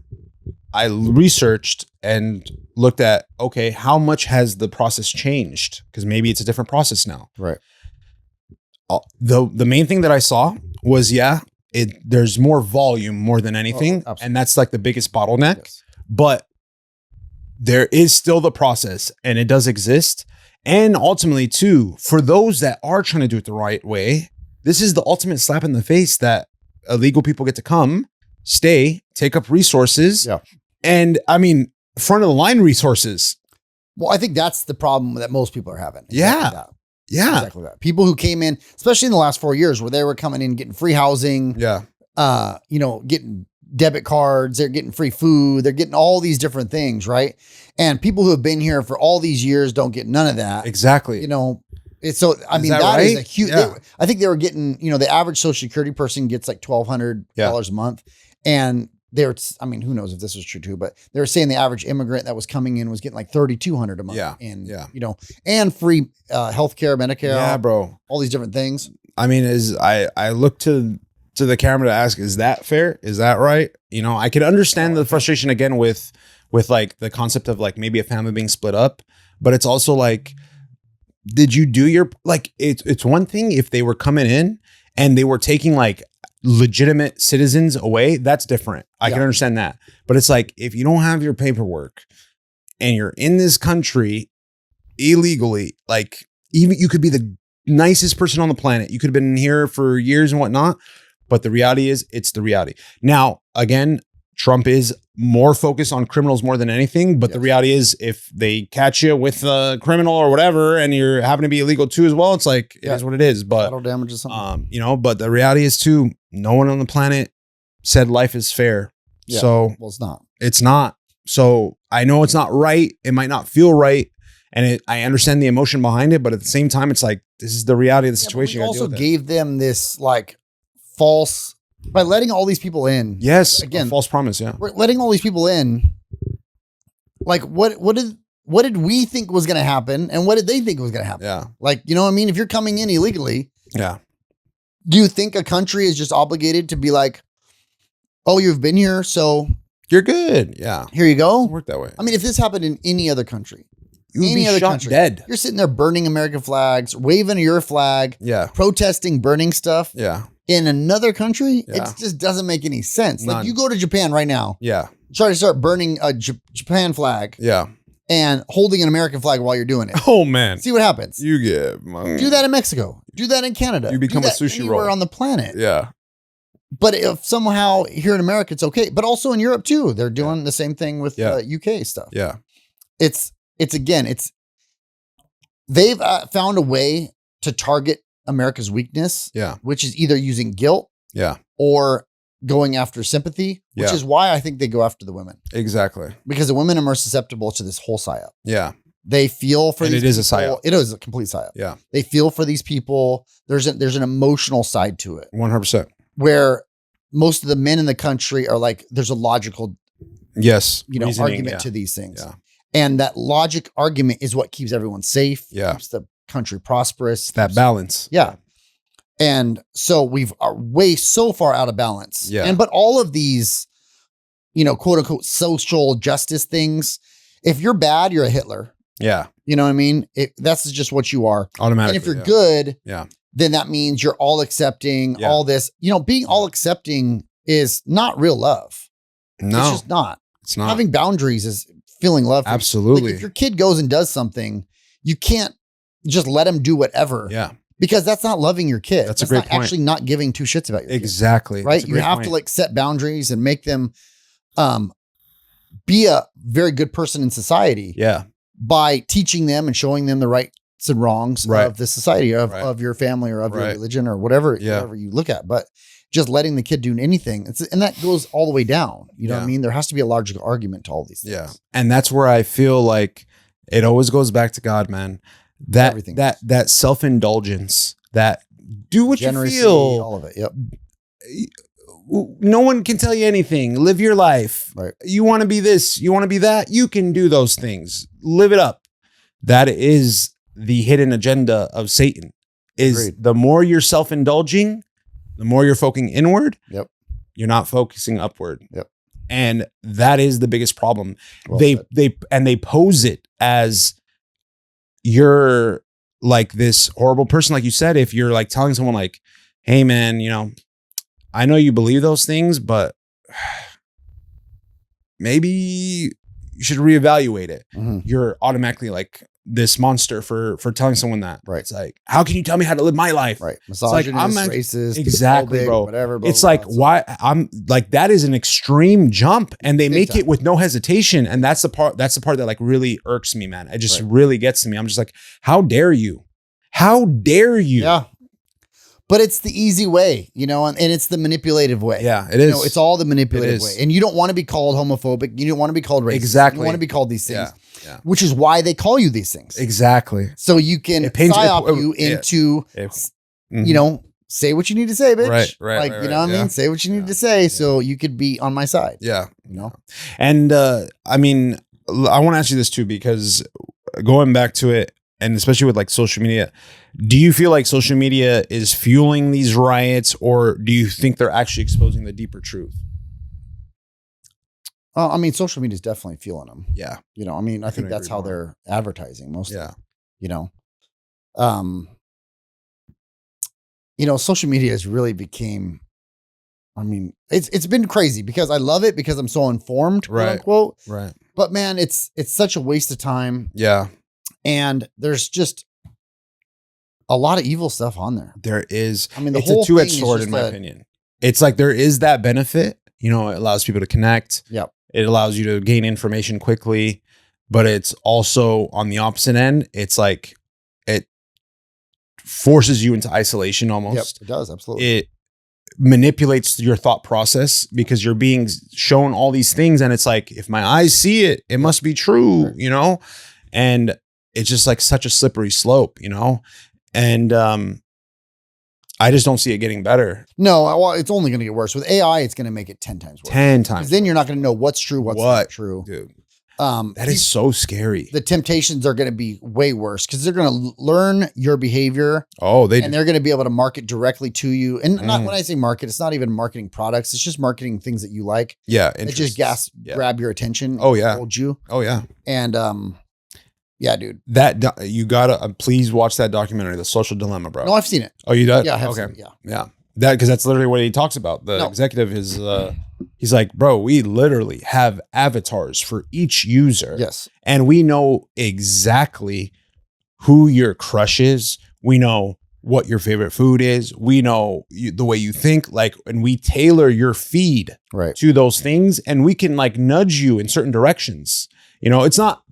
I researched and looked at, okay, how much has the process changed? Because maybe it's a different process now. Right. The main thing that I saw was, there's more volume more than anything. And that's like the biggest bottleneck. Yes. But there is still the process and it does exist. And ultimately, too, for those that are trying to do it the right way, this is the ultimate slap in the face that illegal people get to come, stay, take up resources. Yeah. And I mean, front of the line resources. Well, I think that's the problem that most people are having. Exactly Yeah. Exactly that. People who came in, especially in the last 4 years where they were coming in, getting free housing. Yeah. Getting debit cards, they're getting free food, they're getting all these different things, right? And people who have been here for all these years don't get none of that. Exactly. It's so, I mean, that right? is a huge, I think they were getting, the average Social Security person gets like $1,200 a month. And who knows if this was true too, but they were saying the average immigrant that was coming in was getting like $3,200 a month. Yeah. And, and free healthcare, Medicare. Yeah, bro. All these different things. I mean, I look to the camera to ask, is that fair? Is that right? I can understand the frustration again with like the concept of like maybe a family being split up, but it's also like, did you do your, like, it's one thing if they were coming in and they were taking like legitimate citizens away, that's different. I can understand that. But it's like, if you don't have your paperwork and you're in this country illegally, like even you could be the nicest person on the planet. You could have been here for years and whatnot. But the reality is, it's the reality. Now, again, Trump is more focused on criminals more than anything. But the reality is, if they catch you with a criminal or whatever, and you're having to be illegal too as well, it's like, it is what it is. But collateral damage or something. But the reality is too, no one on the planet said life is fair. Yeah. So it's not. It's not. So I know it's not right. It might not feel right. And I understand the emotion behind it. But at the same time, it's like, this is the reality of the situation. We also gave them this like false, by letting all these people in. Yes. Again, false promise. Yeah. We're letting all these people in. Like what did we think was going to happen? And what did they think was going to happen? Yeah. Like, you know what I mean? If you're coming in illegally. Yeah. Do you think a country is just obligated to be like, oh, you've been here, so you're good. Yeah. Here you go. It doesn't work that way. I mean, if this happened in any other country, you would be shot dead. You're sitting there burning American flags, waving your flag, protesting, burning stuff. Yeah. In another country, it just doesn't make any sense. Like you go to Japan right now. Yeah. Try to start burning a Japan flag. Yeah. And holding an American flag while you're doing it. Oh man. See what happens. You get money. Do that in Mexico. Do that in Canada. You become Do a that sushi anywhere roll. on the planet. Yeah. But if somehow here in America, it's okay. But also in Europe too. They're doing the same thing with UK stuff. Yeah. It's they've found a way to target America's weakness. Yeah. Which is either using guilt. Yeah. Or going after sympathy, which is why I think they go after the women. Exactly. Because the women are more susceptible to this whole psyop. Yeah. They feel for these people. It is a psyop. It is a complete psyop. Yeah. They feel for these people. There's an emotional side to it. 100%. Where most of the men in the country are like, there's a logical argument to these things. Yeah. And that logic argument is what keeps everyone safe. Yeah. Keeps the country prosperous. That balance. Yeah. And so we've way so far out of balance. Yeah. But all of these, quote unquote, social justice things, if you're bad, you're a Hitler. Yeah. You know what I mean? That's just what you are. Automatically. And if you're good, yeah, then that means you're all accepting, all this. Being all accepting is not real love. No. It's just not. It's not. Having boundaries is feeling love. Absolutely. Like if your kid goes and does something, you can't just let him do whatever. Yeah. Because that's not loving your kid. That's a great point. Actually not giving two shits about your kid. Exactly. Right? You have to like set boundaries and make them be a very good person in society. Yeah. By teaching them and showing them the rights and wrongs of the society, of your family or of your religion or whatever you look at. But just letting the kid do anything. And that goes all the way down. You know what I mean? There has to be a logical argument to all these things. Yeah. And that's where I feel like it always goes back to God, man. That self-indulgence, that do what Generosity, you feel. All of it. Yep. No one can tell you anything. Live your life. Right. You want to be this, you want to be that. You can do those things. Live it up. That is the hidden agenda of Satan. Is Agreed. The more you're self-indulging, the more you're focusing inward. Yep. You're not focusing upward. Yep. And that is the biggest problem. Well they pose it as you're like this horrible person, like you said. If you're like telling someone like, hey man, I know you believe those things, but maybe you should reevaluate it. Mm-hmm. You're automatically like this monster for telling someone that. Right. It's like, how can you tell me how to live my life? Right. Misogynist, I'm racist, exactly, phobic, bro. Whatever. It's like, why I'm like, that is an extreme jump, and they make time. it with no hesitation. And that's the part that like really irks me, man. It just really gets to me. I'm just like, how dare you? How dare you? Yeah. But it's the easy way, and it's the manipulative way. Yeah, it is. It's all the manipulative way. And you don't want to be called homophobic. You don't want to be called racist. Exactly. You don't want to be called these things. Yeah. Which is why they call you these things. Exactly. So you can psyop you into, say what you need to say, bitch. Right. Like, you know what I mean? Say what you need to say so you could be on my side. Yeah. And I mean, I want to ask you this too, because going back to it, and especially with like social media, do you feel like social media is fueling these riots, or do you think they're actually exposing the deeper truth? I mean, social media is definitely fueling them. Yeah. I think that's how they're advertising mostly. Yeah. Social media has really became, it's been crazy because I love it because I'm so informed, quote unquote. Right. But man, it's such a waste of time. Yeah. And there's just a lot of evil stuff on there. There is. The it's whole a two-edged thing sword, in my opinion. It's like there is that benefit. It allows people to connect. Yep. It allows you to gain information quickly, but it's also on the opposite end. It's like it forces you into isolation almost. Yep, it does. Absolutely. It manipulates your thought process because you're being shown all these things. And it's like, if my eyes see it, it must be true, and it's just like such a slippery slope, and I just don't see it getting better. No, well, it's only going to get worse. With AI, it's going to make it 10 times worse. 10 times. Then you're not going to know what's true, what's not true. Dude. That is so scary. The temptations are going to be way worse because they're going to learn your behavior. Oh, and they're going to be able to market directly to you. And not when I say market, it's not even marketing products. It's just marketing things that you like. Yeah. It just grab your attention. Oh, yeah. Hold you. Oh, yeah. And yeah, dude. You gotta please watch that documentary, The Social Dilemma, bro. No, I've seen it. Oh, you did? Yeah, I have okay. seen it, yeah. Yeah. Because that's literally what he talks about. The executive is he's like, bro, we literally have avatars for each user. Yes. And we know exactly who your crush is. We know what your favorite food is. We know the way you think, like, and we tailor your feed to those things, and we can like nudge you in certain directions. You know, it's not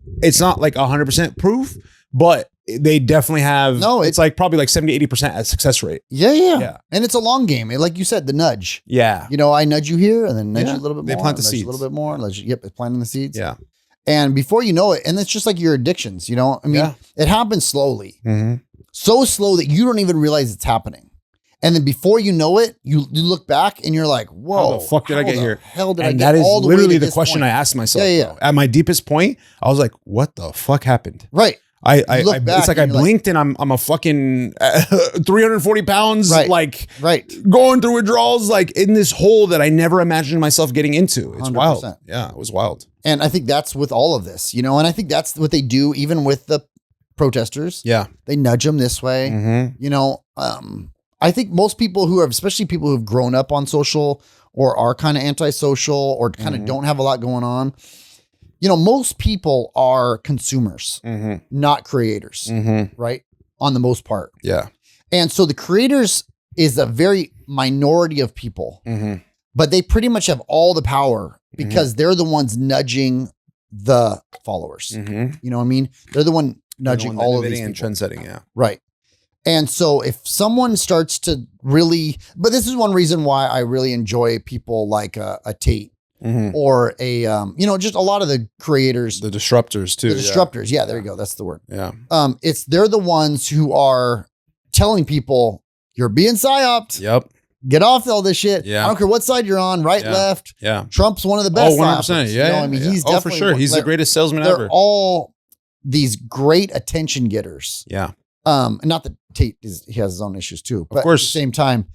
like 100% proof, but they definitely have. No, it's like probably like 70-80% success rate. Yeah. And it's a long game. Like you said, the nudge. Yeah. You know, I nudge you here and then nudge you a little bit more. They plant the seeds a little bit more. It's planting the seeds. Yeah. And before you know it, and it's just like your addictions, you know, I mean, it happens slowly, so slow that you don't even realize it's happening. And then before you know it, you look back and you're like, whoa, how the fuck did I get here? Hell did and I get that is all the literally way to the question point? I asked myself. Yeah. At my deepest point, I was like, what the fuck happened? Right. It's like I blinked and I'm a fucking 340 pounds, like going through withdrawals, like in this hole that I never imagined myself getting into. It's 100%. Wild. Yeah, it was wild. And I think that's with all of this, you know, and I think that's what they do even with the protesters. Yeah. They nudge them this way. You know, I think most people who are, especially people who've grown up on social or are kind of antisocial or kind of don't have a lot going on, you know, most people are consumers, not creators, right? On the most part. Yeah. And so the creators is a very minority of people, but they pretty much have all the power because they're the ones nudging the followers. You know what I mean? They're the one nudging all of these people. And trend setting, yeah. Right. And so if someone starts to really, but this is one reason why I really enjoy people like a Tate or a, you know, just a lot of the creators. The disruptors too. The disruptors. Yeah, there you go. That's the word. Yeah. They're the ones who are telling people you're being psyoped. Yep. Get off all this shit. Yeah. I don't care what side you're on, right, left. Yeah. Trump's one of the best. 100%. You know? I mean, he's definitely for sure. He's the greatest salesman they're ever. All these great attention getters. Yeah. And not that Tate he has his own issues too, but of course. At the same time,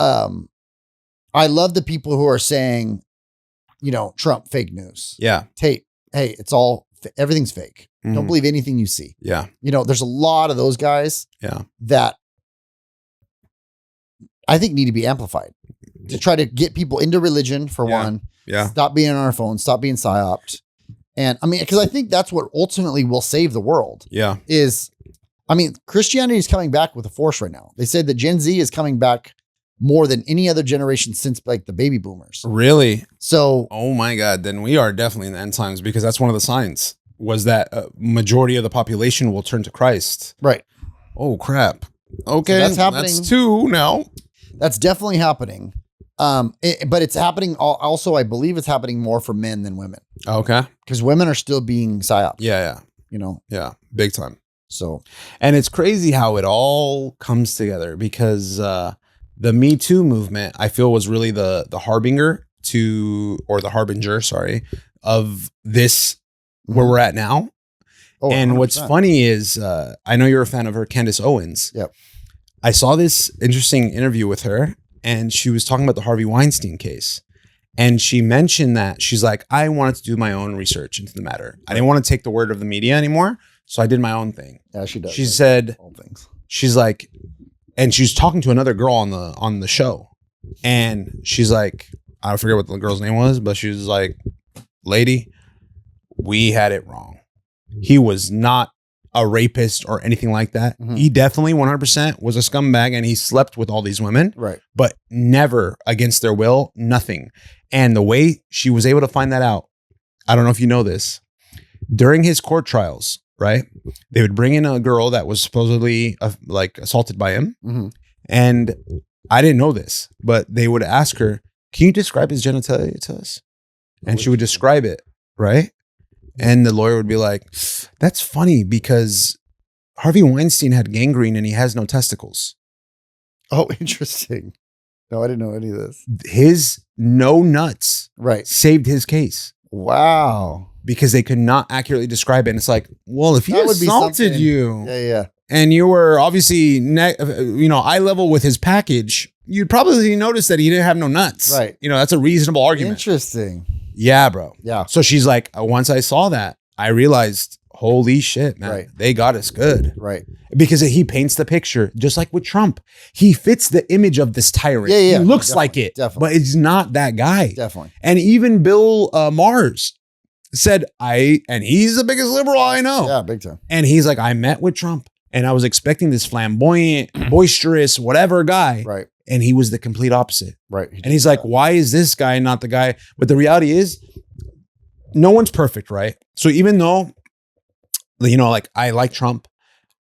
I love the people who are saying, you know, Trump fake news. Yeah. Tate, hey, everything's fake. Don't believe anything you see. Yeah. You know, there's a lot of those guys. Yeah. That I think need to be amplified to try to get people into religion for one. Yeah. Stop being on our phone. Stop being psyoped. And I mean, because I think that's what ultimately will save the world. Yeah. Christianity is coming back with a force right now. They said that Gen Z is coming back more than any other generation since like the baby boomers. Really? So, oh my God, then we are definitely in the end times because that's one of the signs was that majority of the population will turn to Christ. Right. Oh crap. Okay. So that's happening. That's 2 now. That's definitely happening. But it's happening also, I believe it's happening more for men than women. Okay. Because women are still being psyoped. Yeah. You know? Yeah. Big time. So, and it's crazy how it all comes together because the Me Too movement, I feel, was really the harbinger of this where we're at now. Oh, and 100%. What's funny is I know you're a fan of her, Candace Owens. Yep. I saw this interesting interview with her and she was talking about the Harvey Weinstein case. And she mentioned that she's like, I wanted to do my own research into the matter. I didn't want to take the word of the media anymore. So I did my own thing. Yeah, she does. She said, she's like, and she's talking to another girl on the show. And she's like, I forget what the girl's name was, but she was like, lady, we had it wrong. He was not a rapist or anything like that. He definitely 100% was a scumbag and he slept with all these women, right? But never against their will, nothing. And the way she was able to find that out, I don't know if you know this, during his court trials, right? They would bring in a girl that was supposedly like assaulted by him. And I didn't know this, but they would ask her, can you describe his genitalia to us? And she would describe it, right? And the lawyer would be like, that's funny because Harvey Weinstein had gangrene and he has no testicles. Oh, interesting. No, I didn't know any of this. His no nuts saved his case. Wow. Because they could not accurately describe it. And it's like, well, if he assaulted you and you were obviously eye level with his package, you'd probably notice that he didn't have no nuts. Right. You know, that's a reasonable argument. Interesting. Yeah, bro. Yeah. So she's like, once I saw that, I realized, holy shit, man. Right. They got us good. Right. Because he paints the picture, just like with Trump. He fits the image of this tyrant. Yeah. He looks like it. Definitely. But it's not that guy. Definitely. And even Bill Maher's said, and he's the biggest liberal I know. Yeah, big time. And he's like, I met with Trump. And I was expecting this flamboyant, boisterous, whatever guy. Right. And he was the complete opposite. Right. And he's like, why is this guy not the guy? But the reality is, no one's perfect, right? So even though, like I like Trump,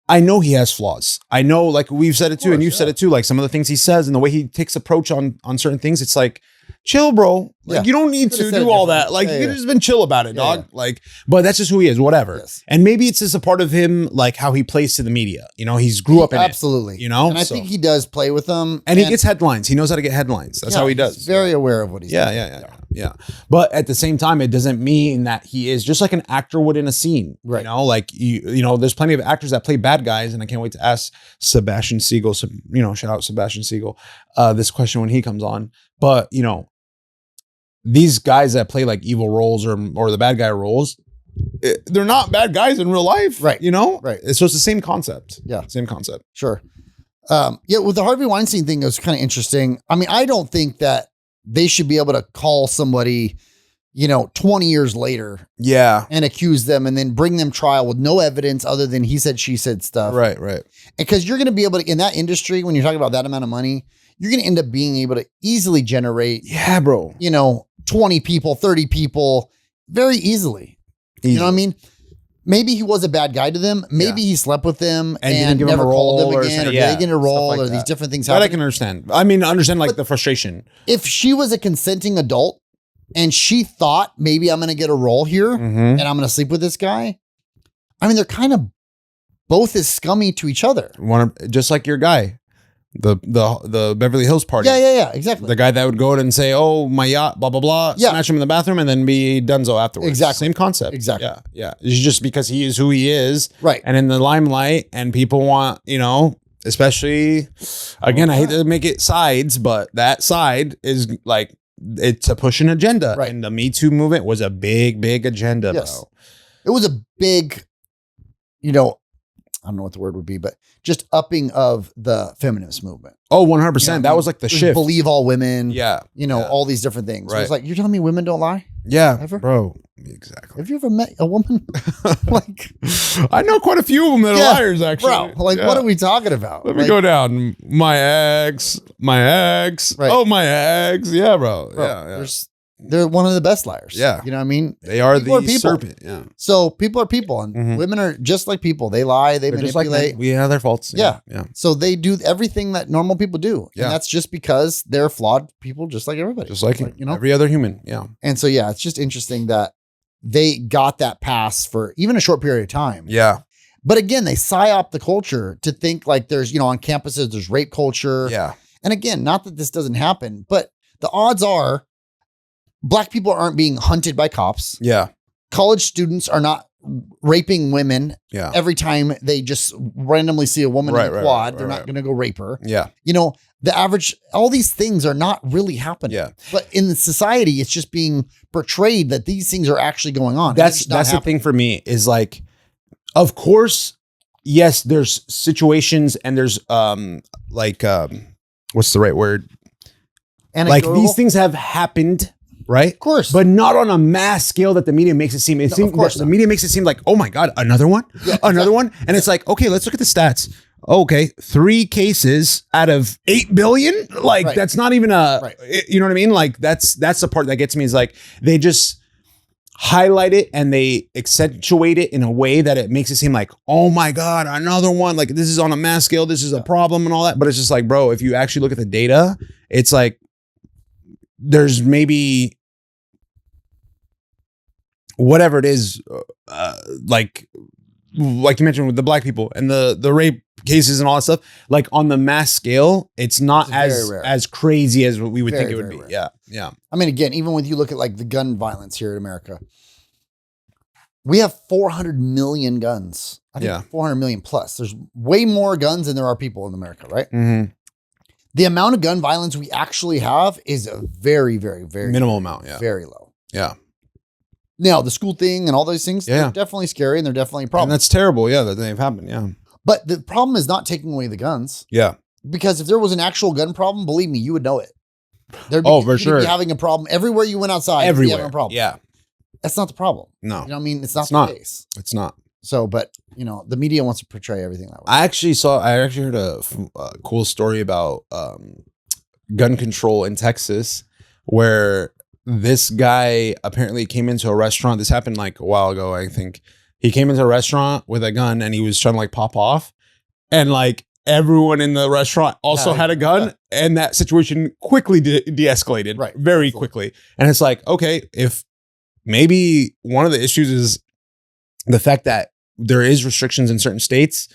I know he has flaws. I know, like we've said it too, and you've said it too, like some of the things he says and the way he takes approach on certain things, it's like, chill, bro. Like you don't need to do all that. Like you could have just been chill about it, dog. Like, but that's just who he is, whatever. Yes. And maybe it's just a part of him, like how he plays to the media. He's grew up in absolutely. it. And I think he does play with them. And he gets headlines. He knows how to get headlines. That's how he does. He's very aware of what he's doing. Yeah. But at the same time, it doesn't mean that he is just like an actor would in a scene. Right. Like there's plenty of actors that play bad guys, and I can't wait to ask Sebastian Siegel. Shout out Sebastian Siegel. This question when he comes on. But these guys that play like evil roles or the bad guy roles, they're not bad guys in real life. Right. Right. So it's the same concept. Yeah. Same concept. Sure. With the Harvey Weinstein thing, it was kind of interesting. I mean, I don't think that they should be able to call somebody, 20 years later. Yeah. And accuse them and then bring them trial with no evidence other than he said, she said stuff. Right. Because you're going to be able to, in that industry, when you're talking about that amount of money, you're going to end up being able to easily generate. Yeah, bro. 20 people, 30 people very easily. You know what I mean? Maybe he was a bad guy to them. Maybe he slept with them and never called them again, or they get a role, like or these different things happen. That I can understand. I mean, understand like the frustration. If she was a consenting adult and she thought maybe I'm going to get a role here and I'm going to sleep with this guy, I mean, they're kind of both as scummy to each other. Just like your guy. The Beverly Hills party. Yeah, exactly. The guy that would go out and say, "Oh, my yacht, blah blah blah," smash him in the bathroom, and then be donezo afterwards. Exactly, same concept. Exactly. Yeah. It's just because he is who he is, right? And in the limelight, and people want, especially again, I hate to make it sides, but that side is like it's to push an agenda, right? And the Me Too movement was a big agenda, yes. bro. It was a big, I don't know what the word would be, but just upping of the feminist movement. Oh, 100%. That was like the shift. Believe all women. Yeah. All these different things. Right. It's like, you're telling me women don't lie? Yeah. Ever? Bro. Exactly. Have you ever met a woman? I know quite a few of them that are liars, actually. Bro, what are we talking about? Let me go down. My ex. Right. Oh, my ex. Yeah, bro. Yeah. They're one of the best liars. Yeah. You know what I mean? They are people the serpent. Yeah. So people are people, and women are just like people. They lie, they manipulate. We have their faults. Yeah. Yeah. So they do everything that normal people do. Yeah. And that's just because they're flawed people just like everybody. Just like every other human. Yeah. And so, it's just interesting that they got that pass for even a short period of time. Yeah. But again, they psyop the culture to think like there's, on campuses, there's rape culture. Yeah. And again, not that this doesn't happen, but the odds are Black people aren't being hunted by cops. Yeah. College students are not raping women every time they just randomly see a woman in the quad. They're not going to go rape her. Yeah. The average, all these things are not really happening. Yeah. But in the society, it's just being portrayed that these things are actually going on. That's the thing for me is like, of course, yes, there's situations and there's what's the right word? Anecdotal? Like these things have happened. Right? Of course. But not on a mass scale that the media makes it seem. The media makes it seem like, oh my God, another one? Yeah, another one? And it's like, okay, let's look at the stats. Okay, 3 cases out of 8 billion? Like, that's not even you know what I mean? Like, that's the part that gets me is like, they just highlight it and they accentuate it in a way that it makes it seem like, oh my God, another one. Like, this is on a mass scale. This is a problem and all that. But it's just like, bro, if you actually look at the data, it's like, there's maybe whatever it is, like you mentioned with the Black people and the rape cases and all that stuff, like on the mass scale, it's not as crazy as we would think it would be. Rare. Yeah. I mean, again, even when you look at like the gun violence here in America, we have 400 million guns. I think 400 million plus. There's way more guns than there are people in America, right? Mm-hmm. The amount of gun violence we actually have is a very, very, very minimal amount. Yeah. Very low. Yeah. Now, the school thing and all those things, they're definitely scary and they're definitely a problem. And that's terrible. Yeah, that they've happened. Yeah. But the problem is not taking away the guns. Yeah. Because if there was an actual gun problem, believe me, you would know it. There'd for sure. Be having a problem everywhere you went outside. Everywhere. Having a problem. Yeah. That's not the problem. No. You know what I mean? It's not the case. It's not. So, but the media wants to portray everything that way. I actually heard a cool story about gun control in Texas, where this guy apparently came into a restaurant. This happened like a while ago, I think. He came into a restaurant with a gun and he was trying to like pop off, and like everyone in the restaurant also had a gun, and that situation quickly de-escalated, Right. very quickly. And it's like, okay, if maybe one of the issues is the fact that there is restrictions in certain states,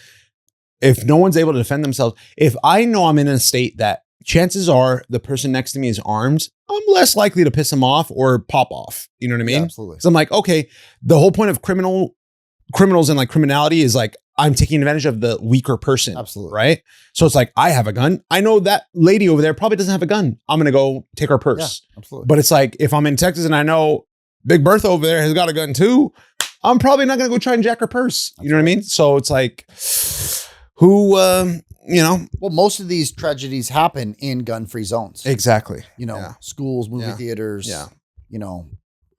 if no one's able to defend themselves, if I know I'm in a state that chances are the person next to me is armed, I'm less likely to piss them off or pop off. You know what I mean? Yeah, absolutely. Because I'm like, okay, the whole point of criminals and like criminality is like, I'm taking advantage of the weaker person. Absolutely. Right? So it's like, I have a gun. I know that lady over there probably doesn't have a gun. I'm going to go take her purse. Yeah, absolutely. But it's like, if I'm in Texas and I know Big Bertha over there has got a gun too, I'm probably not going to go try and jack her purse. You know what I mean? So it's like, who, Well, most of these tragedies happen in gun-free zones. Exactly. Schools, movie theaters. Yeah.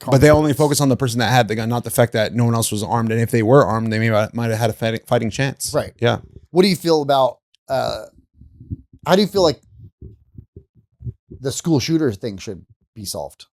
But they only focus on the person that had the gun, not the fact that no one else was armed. And if they were armed, they might have had a fighting chance. Right. Yeah. What do you feel about, how do you feel like the school shooter thing should be solved?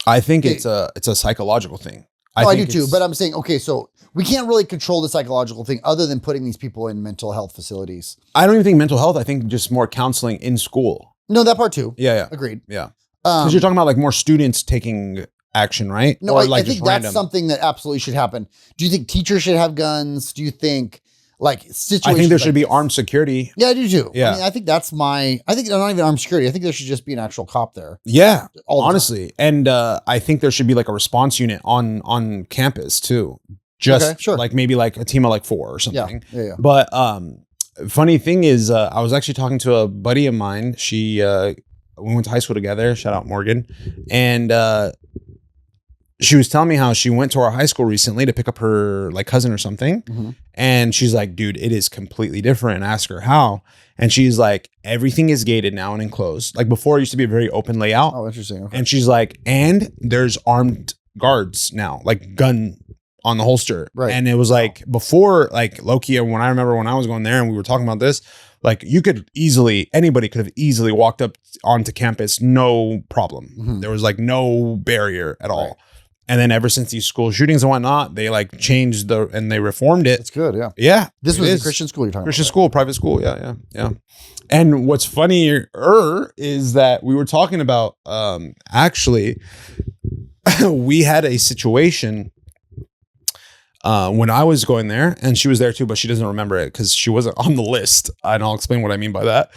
I think it's a psychological thing. I do too, but I'm saying, okay, so we can't really control the psychological thing other than putting these people in mental health facilities. I don't even think mental health. I think just more counseling in school. No, that part too. Yeah. Agreed. Yeah. Because you're talking about like more students taking action, right? No, I think that's something that absolutely should happen. Do you think teachers should have guns? Do you think like situations? I think there should be armed security. Yeah, I do too. Yeah. I think that's I think not even armed security. I think there should just be an actual cop there. Yeah, honestly. And I think there should be like a response unit on campus too. Just like maybe like a team of like 4 or something. Yeah. But funny thing is, I was actually talking to a buddy of mine. We went to high school together. Shout out Morgan. And she was telling me how she went to our high school recently to pick up her like cousin or something. Mm-hmm. And she's like, dude, it is completely different. And I ask her how. And she's like, everything is gated now and enclosed. Like before, it used to be a very open layout. Oh, interesting. Okay. And she's like, and there's armed guards now, like gun on the holster. Right. And it was like before, like low-key, when I remember when I was going there and we were talking about this, like anybody could have easily walked up onto campus, no problem. Mm-hmm. There was like no barrier at all. And then ever since these school shootings and whatnot, they like changed and they reformed it. That's good. Yeah. Yeah. This was a Christian school you're talking Christian about. school, private school. Yeah. And what's funnier is that we were talking about, actually, we had a situation when I was going there, and she was there too, but she doesn't remember it because she wasn't on the list. And I'll explain what I mean by that.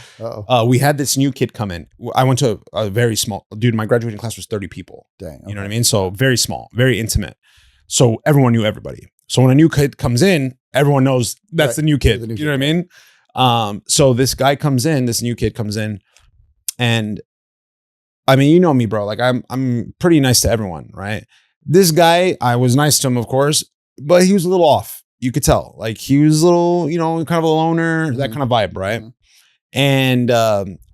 We had this new kid come in. I went to a very small, dude, my graduating class was 30 people. Dang. Okay. You know what I mean? So very small, very intimate. So everyone knew everybody. So when a new kid comes in, everyone knows that's the new kid. You know what I mean? So this new kid comes in, and I mean, you know me, bro. Like I'm pretty nice to everyone, right? This guy, I was nice to him, of course, but he was a little off. You could tell. Like he was a little, kind of a loner, that kind of vibe, right? Mm-hmm. And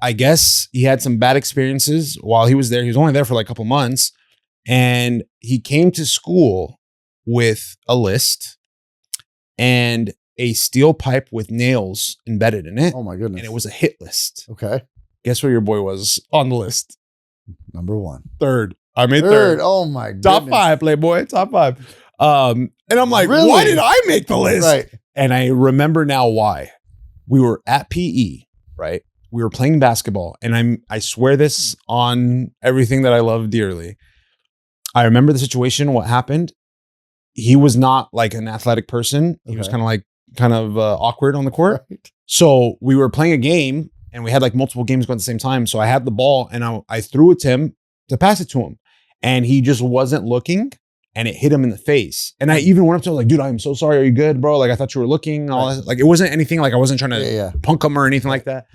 I guess he had some bad experiences while he was there. He was only there for like a couple months. And he came to school with a list and a steel pipe with nails embedded in it. Oh my goodness. And it was a hit list. Okay. Guess where your boy was on the list? Number 1. Third. I made third. Oh my goodness. Top 5, Playboy. Top 5. And I'm like, really? Why did I make the list? Right. And I remember now why. We were at PE, right? We were playing basketball, and I swear this on everything that I love dearly. I remember the situation, what happened. He was not like an athletic person. He was kind of awkward on the court. Right. So we were playing a game, and we had like multiple games going at the same time. So I had the ball, and I threw it to him to pass it to him, and he just wasn't looking. And it hit him in the face. And I even went up to him like, dude, I'm so sorry. Are you good, bro? Like, I thought you were looking. All that. Like, it wasn't anything like I wasn't trying to punk him or anything like that.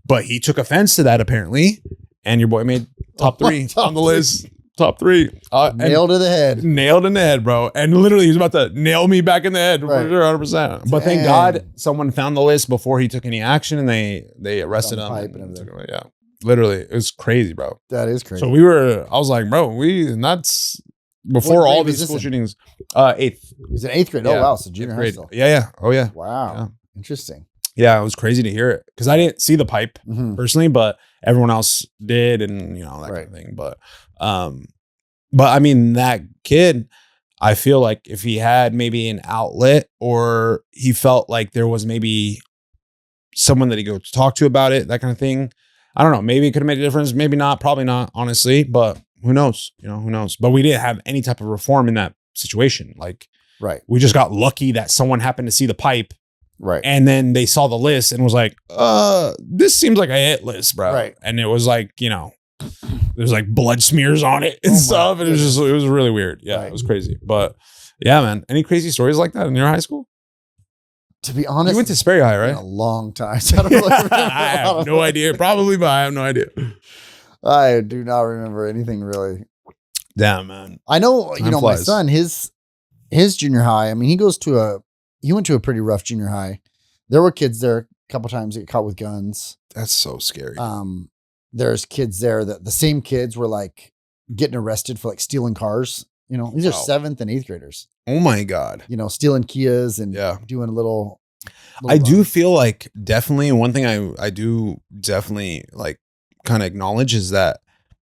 But he took offense to that, apparently. And your boy made top 3 on the list. Top 3. Nailed in the head. Nailed in the head, bro. And literally, he was about to nail me back in the head for sure, 100%. But thank God someone found the list before he took any action, and they arrested him. Yeah. Literally, it was crazy, bro. That is crazy. So I was like, bro, that's before all grade was these this school in? shootings. Eighth. Is it 8th grade? Yeah. Oh wow, so junior Eighth high grade. still. Yeah. Oh yeah. Wow, Yeah. interesting. Yeah, it was crazy to hear it because I didn't see the pipe personally, but everyone else did, and that kind of thing. But I mean, that kid, I feel like if he had maybe an outlet or he felt like there was maybe someone that he go to talk to about it, that kind of thing. I don't know. Maybe it could have made a difference. Maybe not. Probably not, honestly. But who knows? Who knows? But we didn't have any type of reform in that situation. Like, we just got lucky that someone happened to see the pipe. Right. And then they saw the list and was like, this seems like a hit list, bro. Right. And it was like, there's like blood smears on it and stuff. And it was really weird. Yeah, It was crazy. But yeah, man. Any crazy stories like that in your high school? To be honest, you went to Sperry High, right? A long time. So I don't really remember. I have no idea. Probably, but I have no idea. I do not remember anything really. Damn, man. I know, my son, his junior high. I mean, he went to a pretty rough junior high. There were kids there a couple times that got caught with guns. That's so scary. There's kids there that the same kids were like getting arrested for like stealing cars. These are 7th and 8th graders. Oh my God. Stealing Kias and doing a little I do feel like definitely one thing I do definitely like kind of acknowledge is that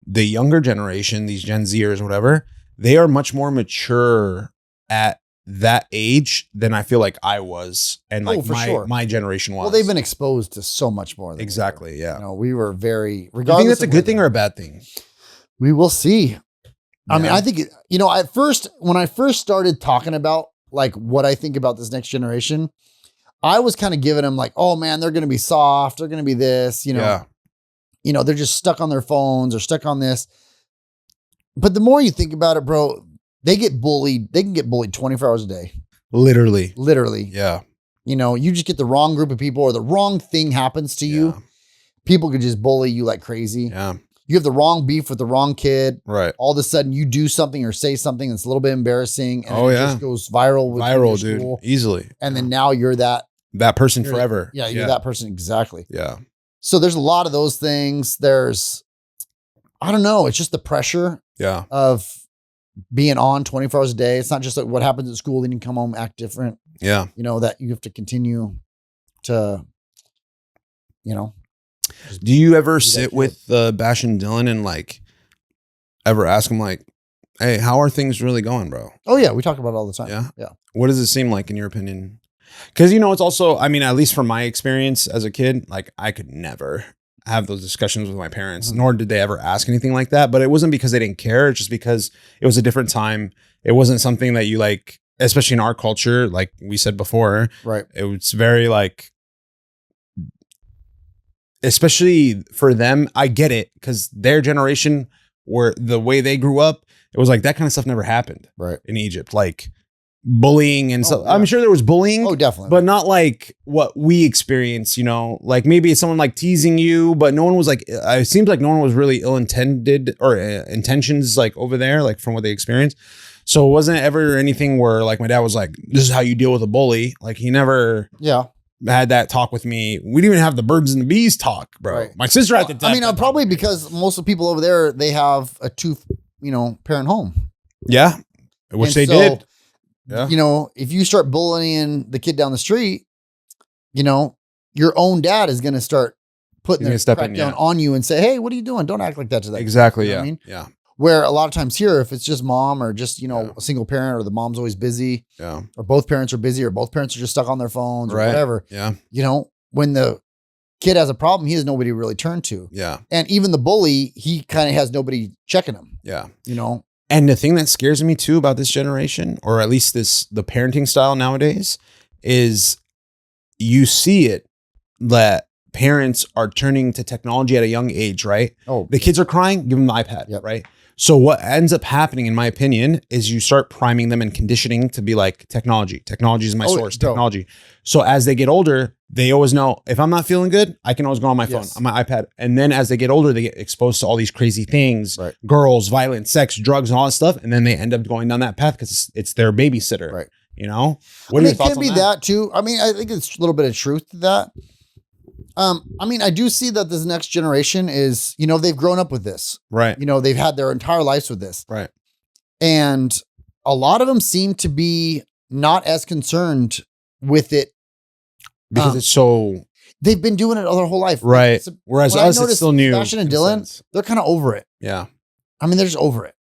the younger generation, these Gen Zers or whatever, they are much more mature at that age than I feel like I was, and like my generation was. Well, they've been exposed to so much more. Exactly. Yeah. We were very. Do you think that's a good thing or a bad thing? We will see. Yeah. I mean, I think when I first started talking about like what I think about this next generation, I was kind of giving them like, oh man, they're going to be soft, they're going to be this, they're just stuck on their phones or stuck on this. But the more you think about it, bro. They get bullied. They can get bullied 24 hours a day. Literally. Yeah. You just get the wrong group of people or the wrong thing happens to you. People could just bully you like crazy. Yeah. You have the wrong beef with the wrong kid. Right. All of a sudden you do something or say something that's a little bit embarrassing. And it just goes viral. Viral, dude. Easily. And then now you're that person forever. You're that person. Exactly. Yeah. So there's a lot of those things. I don't know. It's just the pressure of being on 24 hours a day. It's not just like what happens at school, then you come home, act different. Yeah. That you have to continue to, Do you ever sit with Bash and Dylan and like ever ask them like, hey, how are things really going, bro? Oh yeah. We talk about it all the time. Yeah. Yeah. What does it seem like in your opinion? Because, it's also, I mean, at least from my experience as a kid, like I could never have those discussions with my parents, nor did they ever ask anything like that. But it wasn't because they didn't care. It's just because it was a different time. It wasn't something that you like, especially in our culture, like we said before, right? It was very like, especially for them, I get it because their generation were the way they grew up. It was like that kind of stuff never happened in Egypt. Like bullying and stuff. Yeah. I'm sure there was bullying. Oh, definitely. But not like what we experience, like maybe it's someone like teasing you, but no one was like, it seems like no one was really ill-intended or intentions like over there, like from what they experienced. So it wasn't ever anything where like my dad was like, this is how you deal with a bully. Like he never had that talk with me. We didn't even have the birds and the bees talk, bro. Right. My sister had to. I mean, probably because most of the people over there, they have a parent home. Yeah. Which they did. Yeah. If you start bullying the kid down the street, your own dad is going to start putting their crackdown on you and say, hey, what are you doing? Don't act like that to that Exactly. kid. I mean? Yeah. Where a lot of times here, if it's just mom or just, a single parent or the mom's always busy or both parents are busy or both parents are just stuck on their phones or whatever. Yeah. When the kid has a problem, he has nobody to really turn to. Yeah. And even the bully, he kind of has nobody checking him. Yeah. And the thing that scares me too about this generation, or at least the parenting style nowadays, is you see it that parents are turning to technology at a young age, right? Oh, the kids are crying, give them the iPad, right? So what ends up happening, in my opinion, is you start priming them and conditioning to be like technology. Technology is my source. Technology. So as they get older, they always know if I'm not feeling good, I can always go on my phone, on my iPad. And then as they get older, they get exposed to all these crazy things, girls, violence, sex, drugs, and all that stuff. And then they end up going down that path because it's their babysitter. Right. What are your thoughts on that? It can be that too. I mean, I think it's a little bit of truth to that. I mean, I do see that this next generation is, they've grown up with this. Right. They've had their entire lives with this. Right. And a lot of them seem to be not as concerned with it because it's so. They've been doing it all their whole life. Right. Whereas us, it's still new. Sebastian and Dylan, they're kind of over it. Yeah. I mean, they're just over it.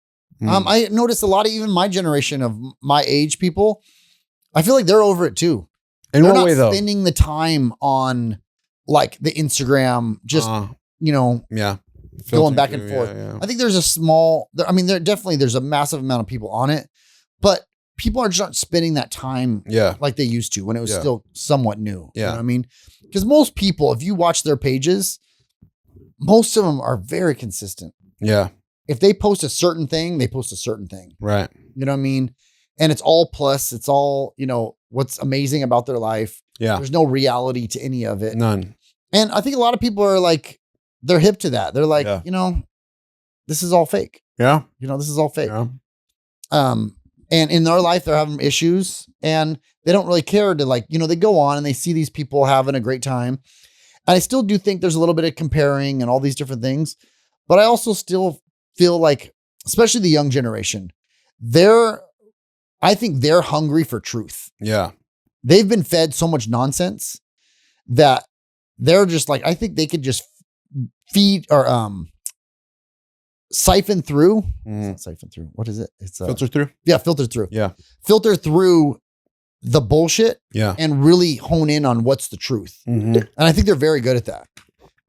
I noticed a lot of even my generation of my age people, I feel like they're over it too. In they're what not way, though? spending the time on like the Instagram, just, yeah, going back and forth. Yeah. I think there's there's a massive amount of people on it, but people are just not spending that time like they used to when it was still somewhat new. Yeah. You know what I mean? Because most people, if you watch their pages, most of them are very consistent. Yeah. If they post a certain thing, they post a certain thing. Right. You know what I mean? And it's all plus. It's all, what's amazing about their life. Yeah. There's no reality to any of it. None. And I think a lot of people are like, they're hip to that. They're like, this is all fake. Yeah. This is all fake. Yeah. And in their life, they're having issues and they don't really care to they go on and they see these people having a great time. And I still do think there's a little bit of comparing and all these different things, but I also still feel like, especially the young generation, I think they're hungry for truth. Yeah. They've been fed so much nonsense that they're just like, I think they could just feed or siphon through. It's not siphon through. What is it? It's filter through. Yeah, filter through. Yeah, filter through the bullshit. Yeah, and really hone in on what's the truth. Mm-hmm. And I think they're very good at that.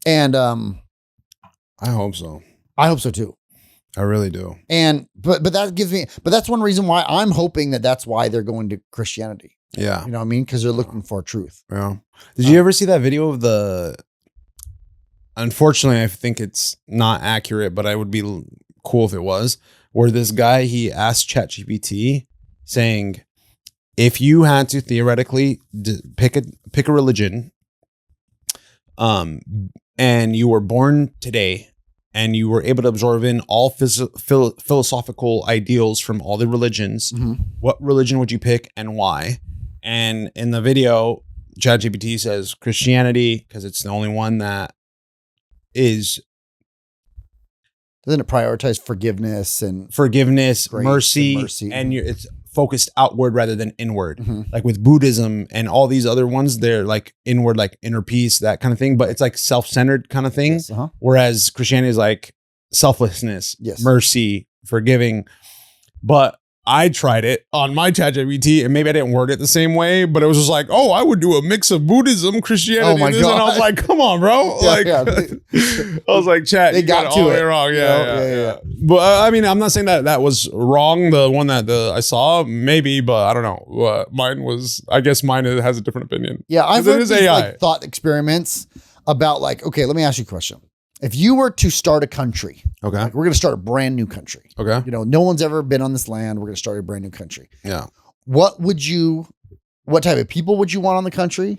And I hope so. I hope so too. I really do. And but that's one reason why I'm hoping that's why they're going to Christianity. Yeah, you know what I mean? Because they're looking for truth. Yeah. Did you ever see that video of the? Unfortunately, I think it's not accurate, but I would be cool if it was. Where this guy, he asked ChatGPT, saying, if you had to theoretically pick a religion, and you were born today, and you were able to absorb in all philosophical ideals from all the religions, what religion would you pick and why? And in the video, ChatGPT says Christianity because it's the only one that is. Doesn't it prioritize forgiveness, mercy, and it's focused outward rather than inward. Like with Buddhism and all these other ones, they're like inward, like inner peace, that kind of thing. But it's like self-centered kind of thing. Yes, Whereas Christianity is like selflessness, mercy, forgiving. But I tried it on my ChatGPT, and maybe I didn't word it the same way, but it was just like, oh, I would do a mix of Buddhism, Christianity, oh my God. And I was like, come on, bro. I was like, chat, they got to all it wrong. Yeah. But I mean, I'm not saying that was wrong. The one that I saw, maybe, but I don't know. I guess mine has a different opinion. Yeah, I've heard these like thought experiments about okay, let me ask you a question. If you were to start a country, okay, we're going to start a brand new country. Okay. No one's ever been on this land. We're going to start a brand new country. Yeah. What type of people would you want on the country?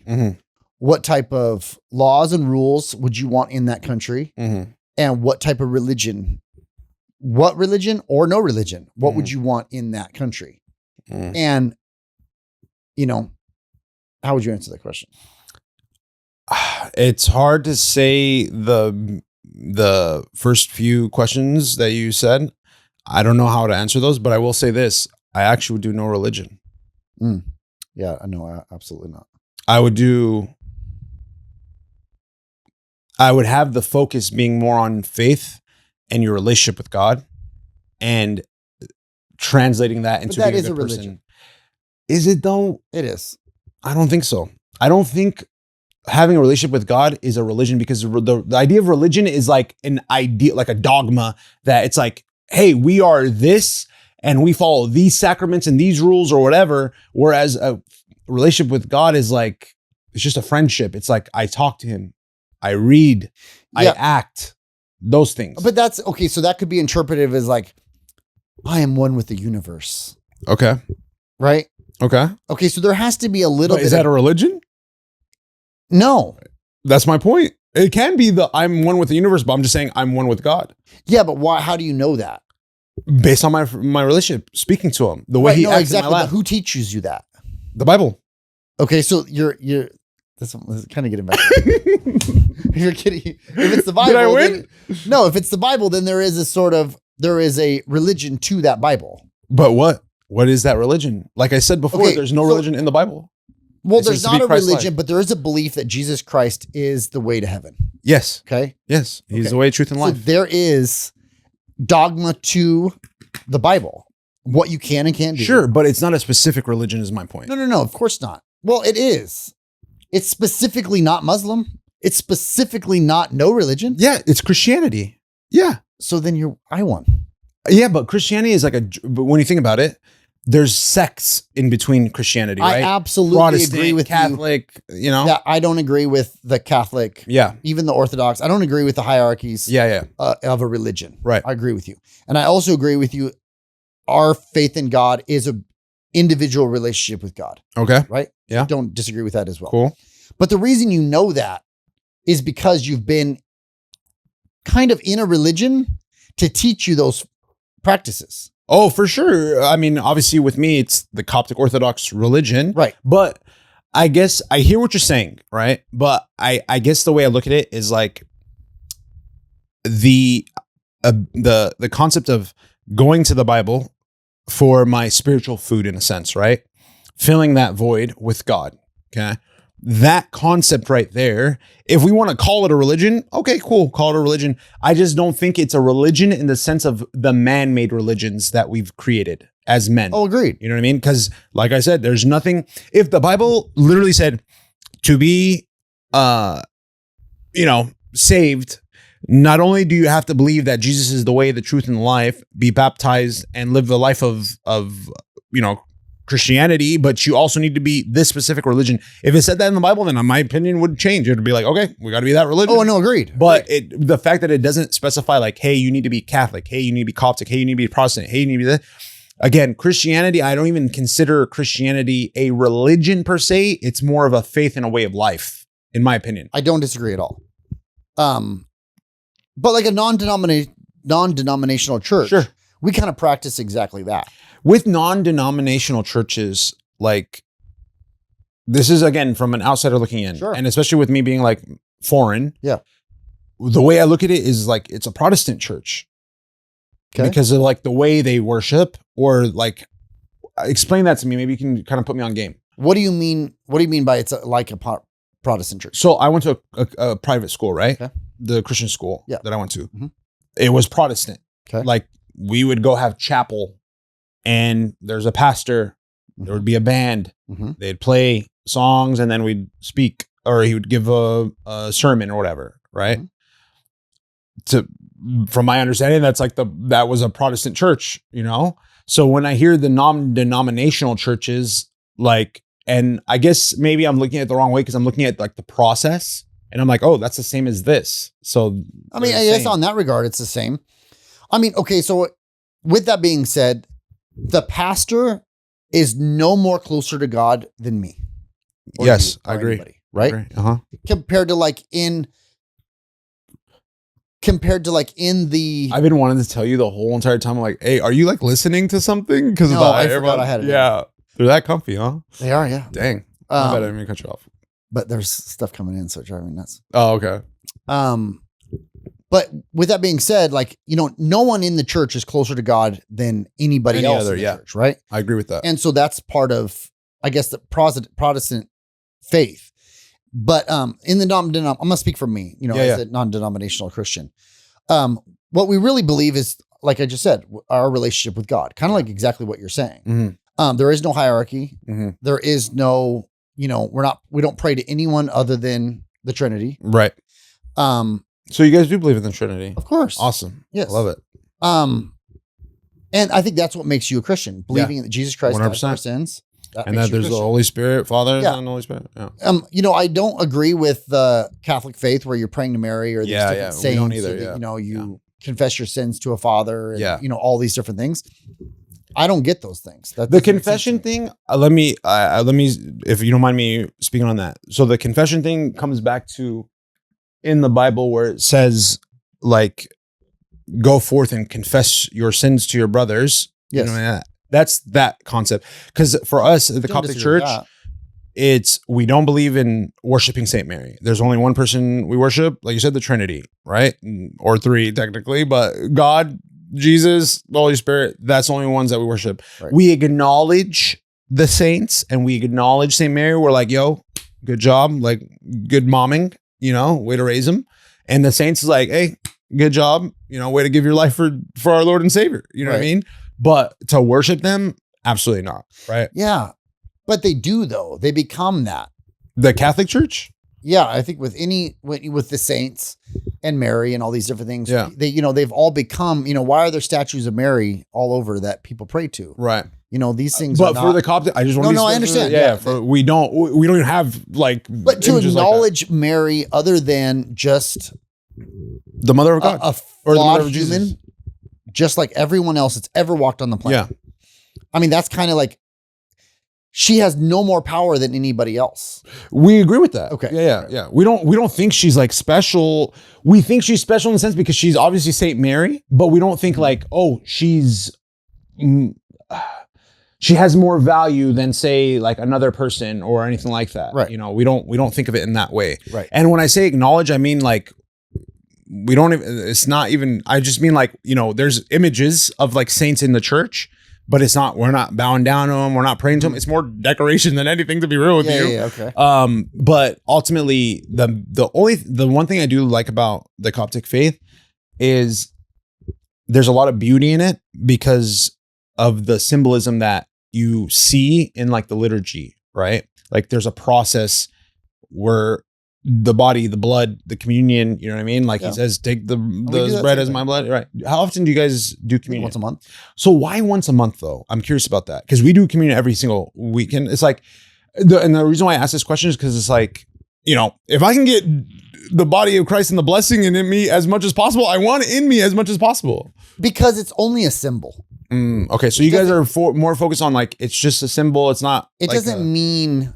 What type of laws and rules would you want in that country? And what type of religion? What religion or no religion? What would you want in that country? And, how would you answer that question? It's hard to say the first few questions that you said. I don't know how to answer those, but I will say this. I actually would do no religion. Yeah, no, absolutely not. I would have the focus being more on faith and your relationship with God and translating that into but that being is a good religion. person. Is it though? It is. I don't think so. I don't think having a relationship with God is a religion, because the idea of religion is like an idea, like a dogma, that it's like, hey, we are this and we follow these sacraments and these rules or whatever. Whereas a relationship with God is like, it's just a friendship. It's like, I talk to him, I read, I act, those things. But that's okay. So that could be interpreted as like, I am one with the universe. Okay. Right? Okay. Okay. So there has to be a little bit. Is that a religion? No. That's my point. It can be I'm one with the universe, but I'm just saying I'm one with God. Yeah, but why? How do you know that? Based on my relationship, speaking to him, the way he acts in my life. Who teaches you that? The Bible. Okay, so you're. Let's kind of get it back. You're kidding. If it's the Bible, did I win? No. If it's the Bible, then there is a religion to that Bible. But what is that religion? Like I said before, there's no religion in the Bible. Well, there's not a religion, but there is a belief that Jesus Christ is the way to heaven. Yes. Okay. Yes. He's the way, truth, and life. So there is dogma to the Bible, what you can and can't do. Sure, but it's not a specific religion is my point. No, of course not. Well, it is. It's specifically not Muslim. It's specifically not no religion. Yeah, it's Christianity. Yeah. So then I won. Yeah, but Christianity is but when you think about it, there's sects in between Christianity, right? I absolutely Protestant, agree with Catholic, you know? Yeah, I don't agree with the Catholic. Yeah. Even the Orthodox. I don't agree with the hierarchies of a religion. Right. I agree with you. And I also agree with you. Our faith in God is an individual relationship with God. Okay. Right? Yeah. I don't disagree with that as well. Cool. But the reason you know that is because you've been kind of in a religion to teach you those practices. Oh, for sure. I mean, obviously with me, it's the Coptic Orthodox religion. Right. But I guess I hear what you're saying, right? But I guess the way I look at it is like the concept of going to the Bible for my spiritual food in a sense, right? Filling that void with God. Okay. That concept right there, if we want to call it a religion, okay, cool, call it a religion. I just don't think it's a religion in the sense of the man-made religions that we've created as men. Oh, agreed. You know what I mean? Because like I said, there's nothing, if the Bible literally said to be, saved, not only do you have to believe that Jesus is the way, the truth, and the life, be baptized and live the life of Christianity, but you also need to be this specific religion. If it said that in the Bible, then my opinion would change. It would be like, okay, we got to be that religion. Oh, no, agreed. But the fact that it doesn't specify like, hey, you need to be Catholic. Hey, you need to be Coptic. Hey, you need to be Protestant. Hey, you need to be that. Again, Christianity, I don't even consider Christianity a religion per se. It's more of a faith and a way of life, in my opinion. I don't disagree at all. But like a non-denominational church, sure, we kind of practice exactly that. With non-denominational churches, like this is again from an outsider looking in, sure, and especially with me being like foreign. Yeah, the way I look at it is like it's a Protestant church because of like the way they worship, or like explain that to me. Maybe you can kind of put me on game. What do you mean? What do you mean by it's like a Protestant church? So I went to a private school, right? Okay. The Christian school that I went to. Mm-hmm. It was Protestant. Okay. Like we would go have chapel and there's a pastor, there would be a band, they'd play songs and then we'd speak, or he would give a sermon or whatever. Right. From my understanding, that's like that was a Protestant church, you know? So when I hear the non-denominational churches, like, and I guess maybe I'm looking at it the wrong way because I'm looking at like the process and I'm like, oh, that's the same as this. So, I mean, I guess on that regard, it's the same. I mean, okay. So with that being said, the pastor is no more closer to God than me. Yes, I agree. Anybody, right? I agree. Compared to like in the. I've been wanting to tell you the whole entire time. I'm like, hey, are you like listening to something? Because I forgot I had it. Yeah, they're that comfy, huh? They are, yeah. Dang. I bet I didn't mean to cut you off. But there's stuff coming in, so it's driving me nuts. Oh, okay. But with that being said, like, you know, no one in the church is closer to God than anybody else in the church, right? I agree with that. And so that's part of, I guess, the Protestant faith. But in the I'm going to speak for me, you know, as a non-denominational Christian. What we really believe is, like I just said, our relationship with God, kind of like exactly what you're saying. Mm-hmm. There is no hierarchy. Mm-hmm. There is no, you know, we don't pray to anyone other than the Trinity. Right. So you guys do believe in the Trinity? Of course. Awesome. Yes. I love it. And I think that's what makes you a Christian, believing that Jesus Christ died for our sins. And that there's the Holy Spirit, Father, Son, and Holy Spirit. Yeah. You know, I don't agree with the Catholic faith where you're praying to Mary or these different saints. We don't either, that, you know, you confess your sins to a father and, you know, all these different things. I don't get those things. The confession thing, let me, if you don't mind me speaking on that. So the confession thing comes back to in the Bible where it says, like, go forth and confess your sins to your brothers. Yes. You know, that's that concept. Because for us, the Coptic Church, we don't believe in worshiping Saint Mary. There's only one person we worship, like you said, the Trinity, right? Or three technically, but God, Jesus, the Holy Spirit, that's the only ones that we worship. Right. We acknowledge the saints and we acknowledge St. Mary. We're like, yo, good job. Like, good momming, way to raise them. And the saints is like, hey, good job. Way to give your life for our Lord and Savior. You know what I mean? But to worship them, absolutely not. Right. Yeah. But they do, though. They become that. The Catholic Church? Yeah. I think with the saints and Mary and all these different things, they've all become, why are there statues of Mary all over that people pray to? Right. These things but for the Coptic, I just want to I understand. We don't even have like, but to acknowledge Mary other than just the mother of God a flawed or the mother of human, Jesus. Just like everyone else that's ever walked on the planet. Yeah. I mean, that's kind of like, she has no more power than anybody else. We agree with that. Okay. Yeah. We don't think she's like special. We think she's special in the sense because she's obviously Saint Mary, but we don't think like, oh, she has more value than say like another person or anything like that. Right. We don't think of it in that way. Right. And when I say acknowledge, I mean like we don't even, it's not even, I just mean like, there's images of like saints in the church. But we're not bowing down to them. We're not praying to them. It's more decoration than anything, to be real with you. Yeah, okay. But ultimately, the one thing I do like about the Coptic faith is there's a lot of beauty in it because of the symbolism that you see in like the liturgy, right? Like there's a process where the body, the blood, the communion, you know what I mean? Like he says, take the bread as my blood. Right. How often do you guys do communion? Once a month. So why once a month though? I'm curious about that. Because we do communion every single weekend. It's like, and the reason why I ask this question is because it's like, if I can get the body of Christ and the blessing in me as much as possible, I want it in me as much as possible. Because it's only a symbol. Okay. So you guys are more focused on like, it's just a symbol. It's not. It like doesn't mean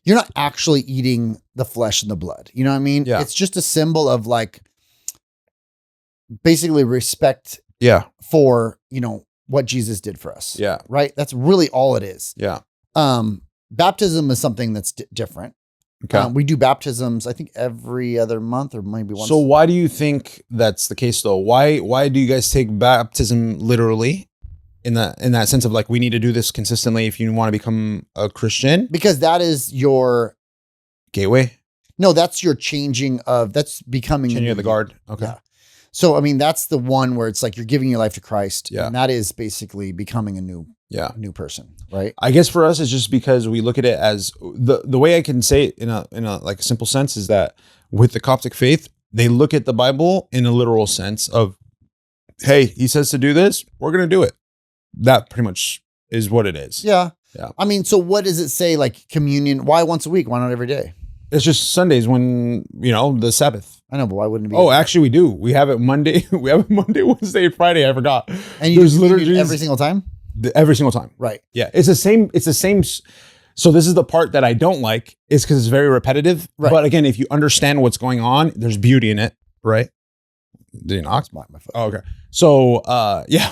you're not actually eating the flesh and the blood. You know what I mean? Yeah. It's just a symbol of like basically respect for, what Jesus did for us. Yeah. Right? That's really all it is. Yeah. Baptism is something that's different. Okay. We do baptisms, I think every other month or maybe once. So why do you think that's the case though? Why do you guys take baptism literally? In that sense of like, we need to do this consistently if you want to become a Christian? Because that is your gateway. No, that's your that's becoming changing of the guard. Okay. Yeah. So, I mean, that's the one where it's like you're giving your life to Christ. Yeah. And that is basically becoming a new person. Right. I guess for us, it's just because we look at it as the way I can say it in a like a simple sense is that with the Coptic faith, they look at the Bible in a literal sense of, hey, he says to do this, we're going to do it. That pretty much is what it is. Yeah. Yeah. I mean, so what does it say? Like communion? Why once a week? Why not every day? It's just Sundays when, the Sabbath. I know, but why wouldn't it be? Oh, actually we do. We have it Monday. We have it Monday, Wednesday, and Friday. I forgot. And you do liturgies every single time? Every single time. Right. Yeah. It's the same. So this is the part that I don't like is because it's very repetitive. Right. But again, if you understand what's going on, there's beauty in it. Right. Did you knock? My phone. Oh, okay. So,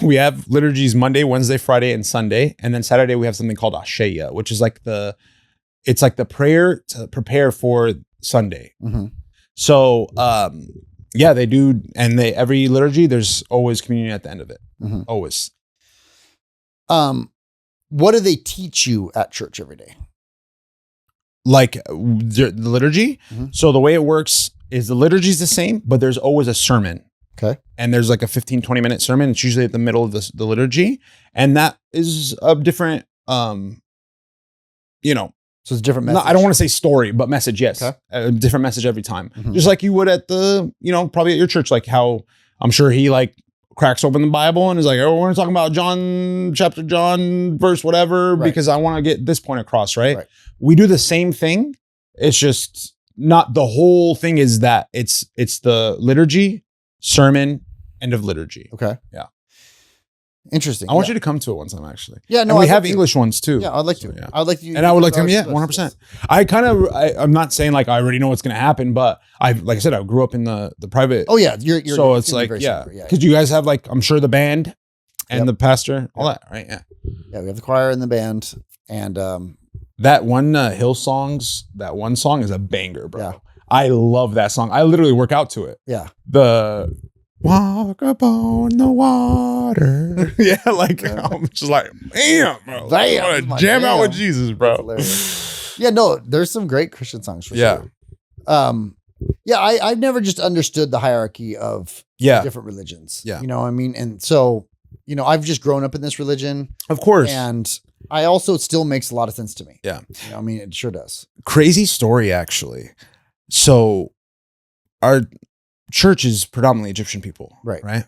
we have liturgies Monday, Wednesday, Friday, and Sunday. And then Saturday, we have something called Asheya, which is like it's like the prayer to prepare for Sunday. Mm-hmm. So, they do. And every liturgy, there's always communion at the end of it. Mm-hmm. Always. What do they teach you at church every day? Like the liturgy. Mm-hmm. So the way it works is the liturgy is the same, but there's always a sermon. Okay. And there's like a 15-20 minute sermon. It's usually at the middle of the liturgy. And that is a different, So it's a different message. I don't want to say story, but message, yes. Okay. A different message every time. Mm-hmm. Just like you would at probably at your church, like how I'm sure he like cracks open the Bible and is like, oh, we're talking about John verse, whatever, because I want to get this point across, right? We do the same thing. It's just not the whole thing is that it's the liturgy, sermon, end of liturgy. Okay. Yeah. Interesting. I want you to come to it one time, actually. Yeah, no, and we have English ones too. Yeah, I'd like to. Yeah. I'd like to. And I would like to come. Yeah, 100%. I'm not saying like I already know what's going to happen, but like I said, I grew up in the private. Oh yeah, you're so it's like because you guys have like I'm sure the band and the pastor, all that, right? Yeah. Yeah, we have the choir and the band, and that one Hillsongs. That one song is a banger, bro. Yeah. I love that song. I literally work out to it. Yeah. walk upon the water. Yeah, like I'm just like, damn, bro. I wanna jam out with Jesus, bro. Yeah, no, there's some great Christian songs for sure. Yeah, I've never just understood the hierarchy of different religions. Yeah. You know what I mean? And so, you know, I've just grown up in this religion. Of course. And I also, it still makes a lot of sense to me. Yeah. You know, I mean, it sure does. Crazy story, actually. So our church is predominantly Egyptian people. Right.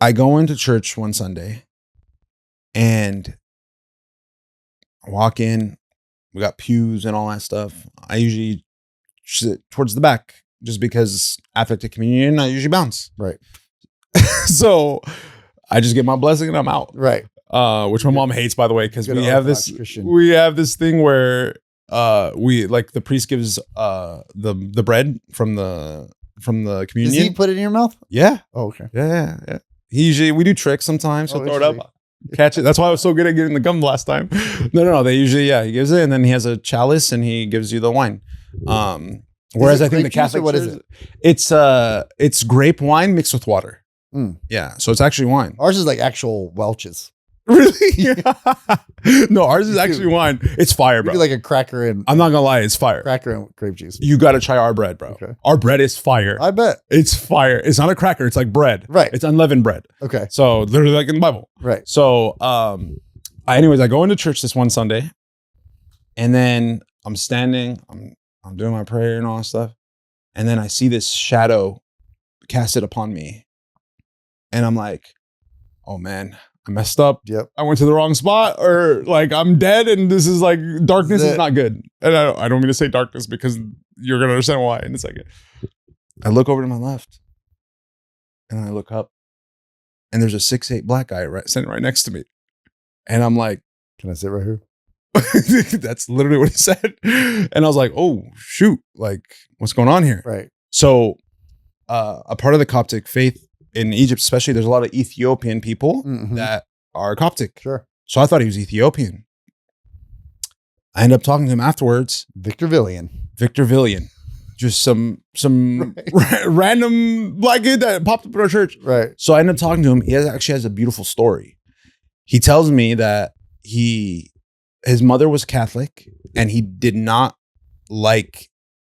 I go into church one Sunday and I walk in. We got pews and all that stuff. I usually sit towards the back just because after the communion, I usually bounce. Right. So I just get my blessing and I'm out. Right. Which my mom hates, by the way, because we have this thing where we like the priest gives the bread from the communion. Does he put it in your mouth? Yeah. Oh, okay. Yeah. We do tricks sometimes. So throw it up, catch it. That's why I was so good at getting the gum last time. No. They usually, he gives it, and then he has a chalice and he gives you the wine. Whereas I think the Catholic, what is it? It's grape wine mixed with water. Yeah, so it's actually wine. Ours is like actual Welch's. Really? No, ours is actually wine. It's fire, bro. Like a cracker and I'm not gonna lie, it's fire. Cracker and grape juice. You gotta try our bread, bro. Okay. Our bread is fire. I bet. It's fire. It's not a cracker, it's like bread. Right. It's unleavened bread. Okay. So literally like in the Bible. Right. So I go into church this one Sunday, and then I'm standing, I'm doing my prayer and all that stuff, and then I see this shadow casted upon me. And I'm like, oh man, I messed up. Yep. I went to the wrong spot, or like I'm dead, and this is like darkness is not good. And I don't mean to say darkness because you're gonna understand why in a second. I look over to my left, and I look up, and there's a 6'8" black guy sitting right next to me, and I'm like, "Can I sit right here?" That's literally what he said, and I was like, "Oh shoot! Like what's going on here?" Right. So, a part of the Coptic faith in Egypt, especially, there's a lot of Ethiopian people that are Coptic. Sure. So I thought he was Ethiopian. I ended up talking to him afterwards. Victor Villian. Just some random black kid that popped up in our church. Right. So I ended up talking to him. He actually has a beautiful story. He tells me that his mother was Catholic and he did not like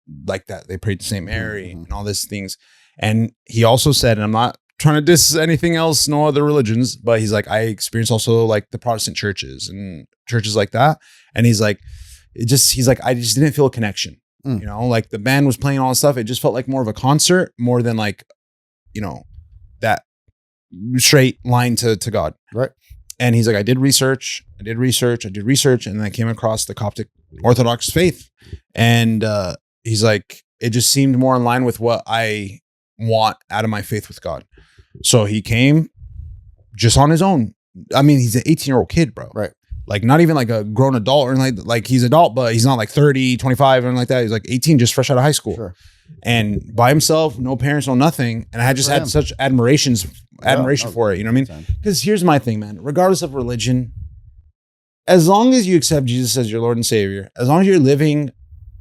that. They prayed to St. Mary and all these things. And he also said, and I'm not trying to diss anything else, no other religions, but he's like, I experienced also like the Protestant churches and churches like that. And he's like, I just didn't feel a connection. You know, like the band was playing all this stuff. It just felt like more of a concert more than like, you know, that straight line to God. Right. And he's like, I did research. And then I came across the Coptic Orthodox faith. And he's like, it just seemed more in line with what I want out of my faith with God. So he came just on his own. I mean, he's an 18-year-old kid, bro. Right. Like not even like a grown adult or like he's adult, but he's not like 30, 25 or anything like that. He's like 18, just fresh out of high school. Sure. And by himself, no parents, no nothing. And I had just had such admiration for it. You know what I mean? Because here's my thing, man. Regardless of religion, as long as you accept Jesus as your Lord and Savior, as long as you're living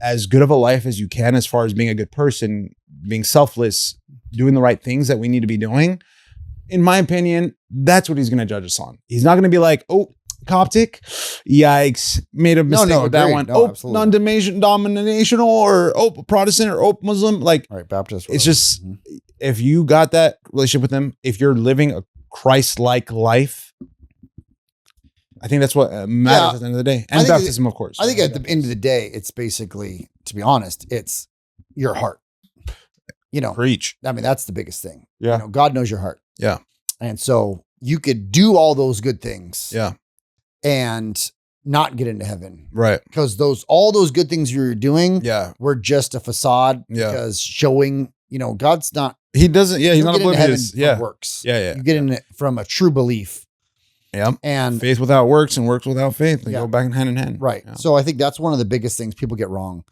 as good of a life as you can, as far as being a good person, being selfless, doing the right things that we need to be doing, in my opinion, that's what he's going to judge us on. He's not going to be like, oh, Coptic, yikes, made a mistake with that one. Non-denominational, or Protestant, or Muslim. Like, right, Baptist. It's just, if you got that relationship with him, if you're living a Christ-like life, I think that's what matters at the end of the day. And baptism, of course. I think at the end of the day, it's basically, to be honest, it's your heart. You know, preach. I mean, that's the biggest thing. Yeah. You know, God knows your heart. Yeah. And so you could do all those good things. Yeah. And not get into heaven. Right. Because all those good things you're doing were just a facade. Yeah. Because showing, you know, God's not. He doesn't, he's not oblivious. Works. Yeah. You get in it from a true belief. Yeah. And faith without works and works without faith. They go back in hand. Right. Yeah. So I think that's one of the biggest things people get wrong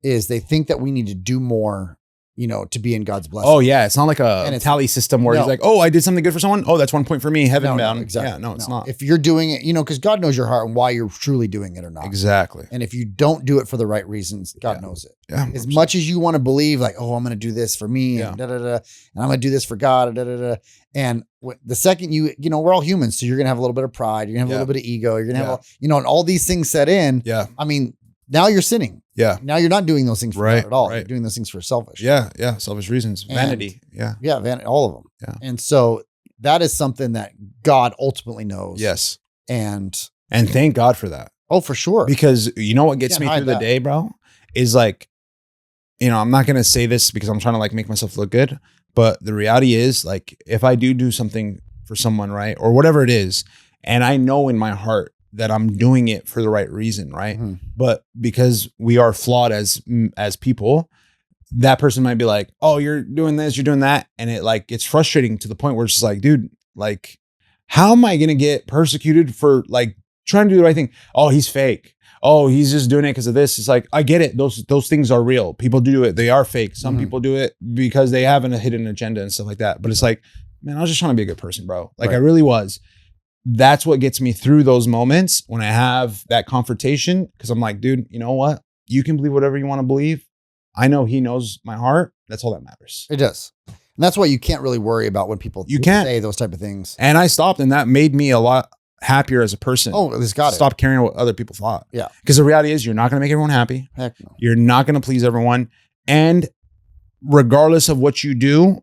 is they think that we need to do more to be in God's blessing. Oh yeah, it's not like a And it's- tally system where he's like, oh, I did something good for someone. Oh, that's 1 point for me. Heaven bound. Exactly. Yeah, no, it's not. If you're doing it, because God knows your heart and why you're truly doing it or not. Exactly. And if you don't do it for the right reasons, God knows it. Yeah. As much as you want to believe like, oh, I'm going to do this for me and and I'm going to do this for God, And the second we're all humans. So you're going to have a little bit of pride. You're going to have a little bit of ego. You're going to have, and all these things set in. Yeah. I mean, now you're sinning. Yeah. Now you're not doing those things for God at all. Right. You're doing those things for selfish. Yeah. Yeah. Selfish reasons. Vanity. Yeah. Yeah. All of them. Yeah. And so that is something that God ultimately knows. Yes. And thank God for that. Oh, for sure. Because you know what gets me through the day, bro, is like, I'm not going to say this because I'm trying to like make myself look good, but the reality is like, if I do something for someone, right, or whatever it is, and I know in my heart that I'm doing it for the right reason, right? Mm-hmm. But because we are flawed as people, that person might be like, oh, you're doing this, you're doing that. And it like, it's frustrating to the point where it's just like, dude, like, how am I going to get persecuted for like trying to do the right thing? Oh, he's fake. Oh, he's just doing it because of this. It's like, I get it. Those things are real. People do it. They are fake. Some people do it because they have a hidden agenda and stuff like that. But it's like, man, I was just trying to be a good person, bro. Like I really was. That's what gets me through those moments when I have that confrontation. Cause I'm like, dude, you know what? You can believe whatever you want to believe. I know he knows my heart. That's all that matters. It does. And that's why you can't really worry about when people say those type of things. And I stopped, and that made me a lot happier as a person. Oh, it's got it. Stop caring what other people thought. Yeah. Because the reality is you're not going to make everyone happy. Heck no. You're not going to please everyone. And regardless of what you do,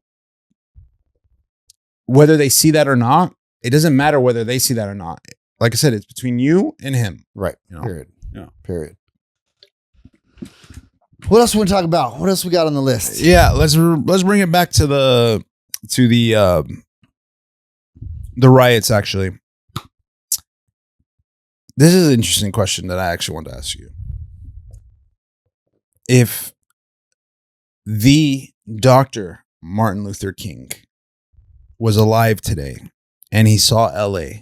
whether they see that or not, it doesn't matter whether they see that or not. Like I said, it's between you and him. Right. Period. Yeah. Period. What else we want to talk about? What else we got on the list? Yeah, let's bring it back to the riots. Actually, this is an interesting question that I actually want to ask you. If the Dr. Martin Luther King was alive today and he saw LA,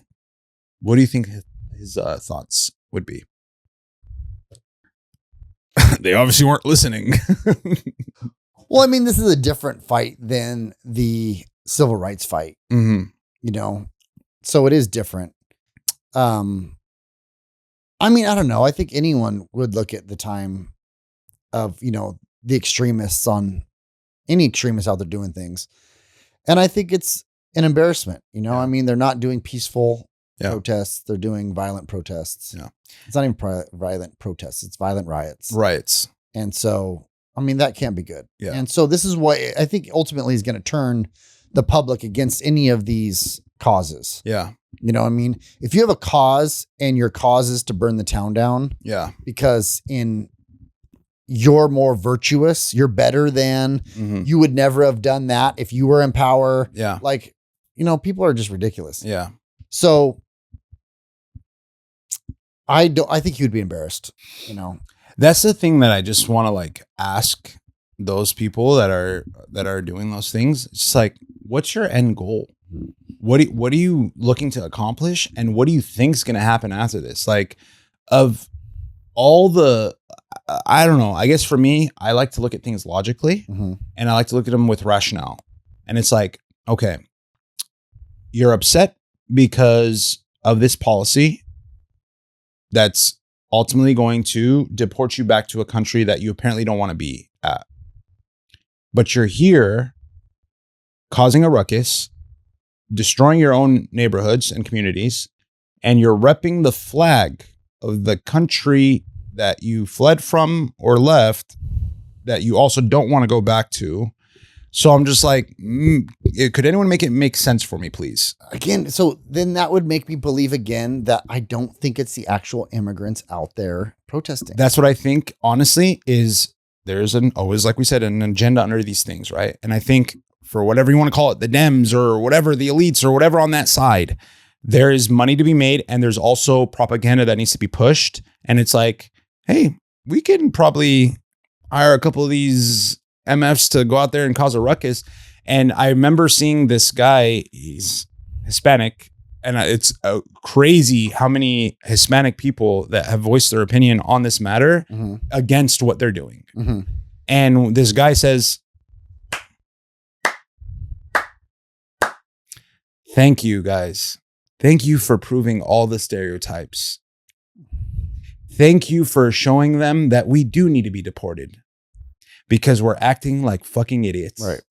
what do you think his thoughts would be? They obviously weren't listening. Well, I mean, this is a different fight than the civil rights fight, so it is different. I mean, I don't know. I think anyone would look at the time of, the extremists any extremists out there doing things. And I think it's an embarrassment, I mean, they're not doing peaceful protests. They're doing violent protests. Yeah. It's not even violent protests. It's violent riots. Riots. And so, I mean, that can't be good. Yeah. And so this is what I think ultimately is going to turn the public against any of these causes. Yeah. I mean, if you have a cause and your cause is to burn the town down. Yeah. Because you're more virtuous, you're better than, you would never have done that if you were in power. Yeah. Like, people are just ridiculous. Yeah. So I think he would be embarrassed, That's the thing that I just want to like ask those people that are doing those things. It's just like, what's your end goal? What are you looking to accomplish? And what do you think is going to happen after this? Like, of all the, I don't know, I guess for me, I like to look at things logically and I like to look at them with rationale. And it's like, okay, you're upset because of this policy that's ultimately going to deport you back to a country that you apparently don't want to be at. But you're here causing a ruckus, destroying your own neighborhoods and communities, and you're repping the flag of the country that you fled from or left that you also don't want to go back to. So I'm just like, could anyone make it make sense for me, please? Again, so then that would make me believe again that I don't think it's the actual immigrants out there protesting. That's what I think, honestly, is there's always, like we said, an agenda under these things, right? And I think for whatever you want to call it, the Dems or whatever, the elites or whatever on that side, there is money to be made and there's also propaganda that needs to be pushed. And it's like, hey, we can probably hire a couple of these MFs to go out there and cause a ruckus. And I remember seeing this guy, he's Hispanic, and it's crazy how many Hispanic people that have voiced their opinion on this matter against what they're doing. And this guy says, Thank you, guys. Thank you for proving all the stereotypes. Thank you for showing them that we do need to be deported because we're acting like fucking idiots. Right.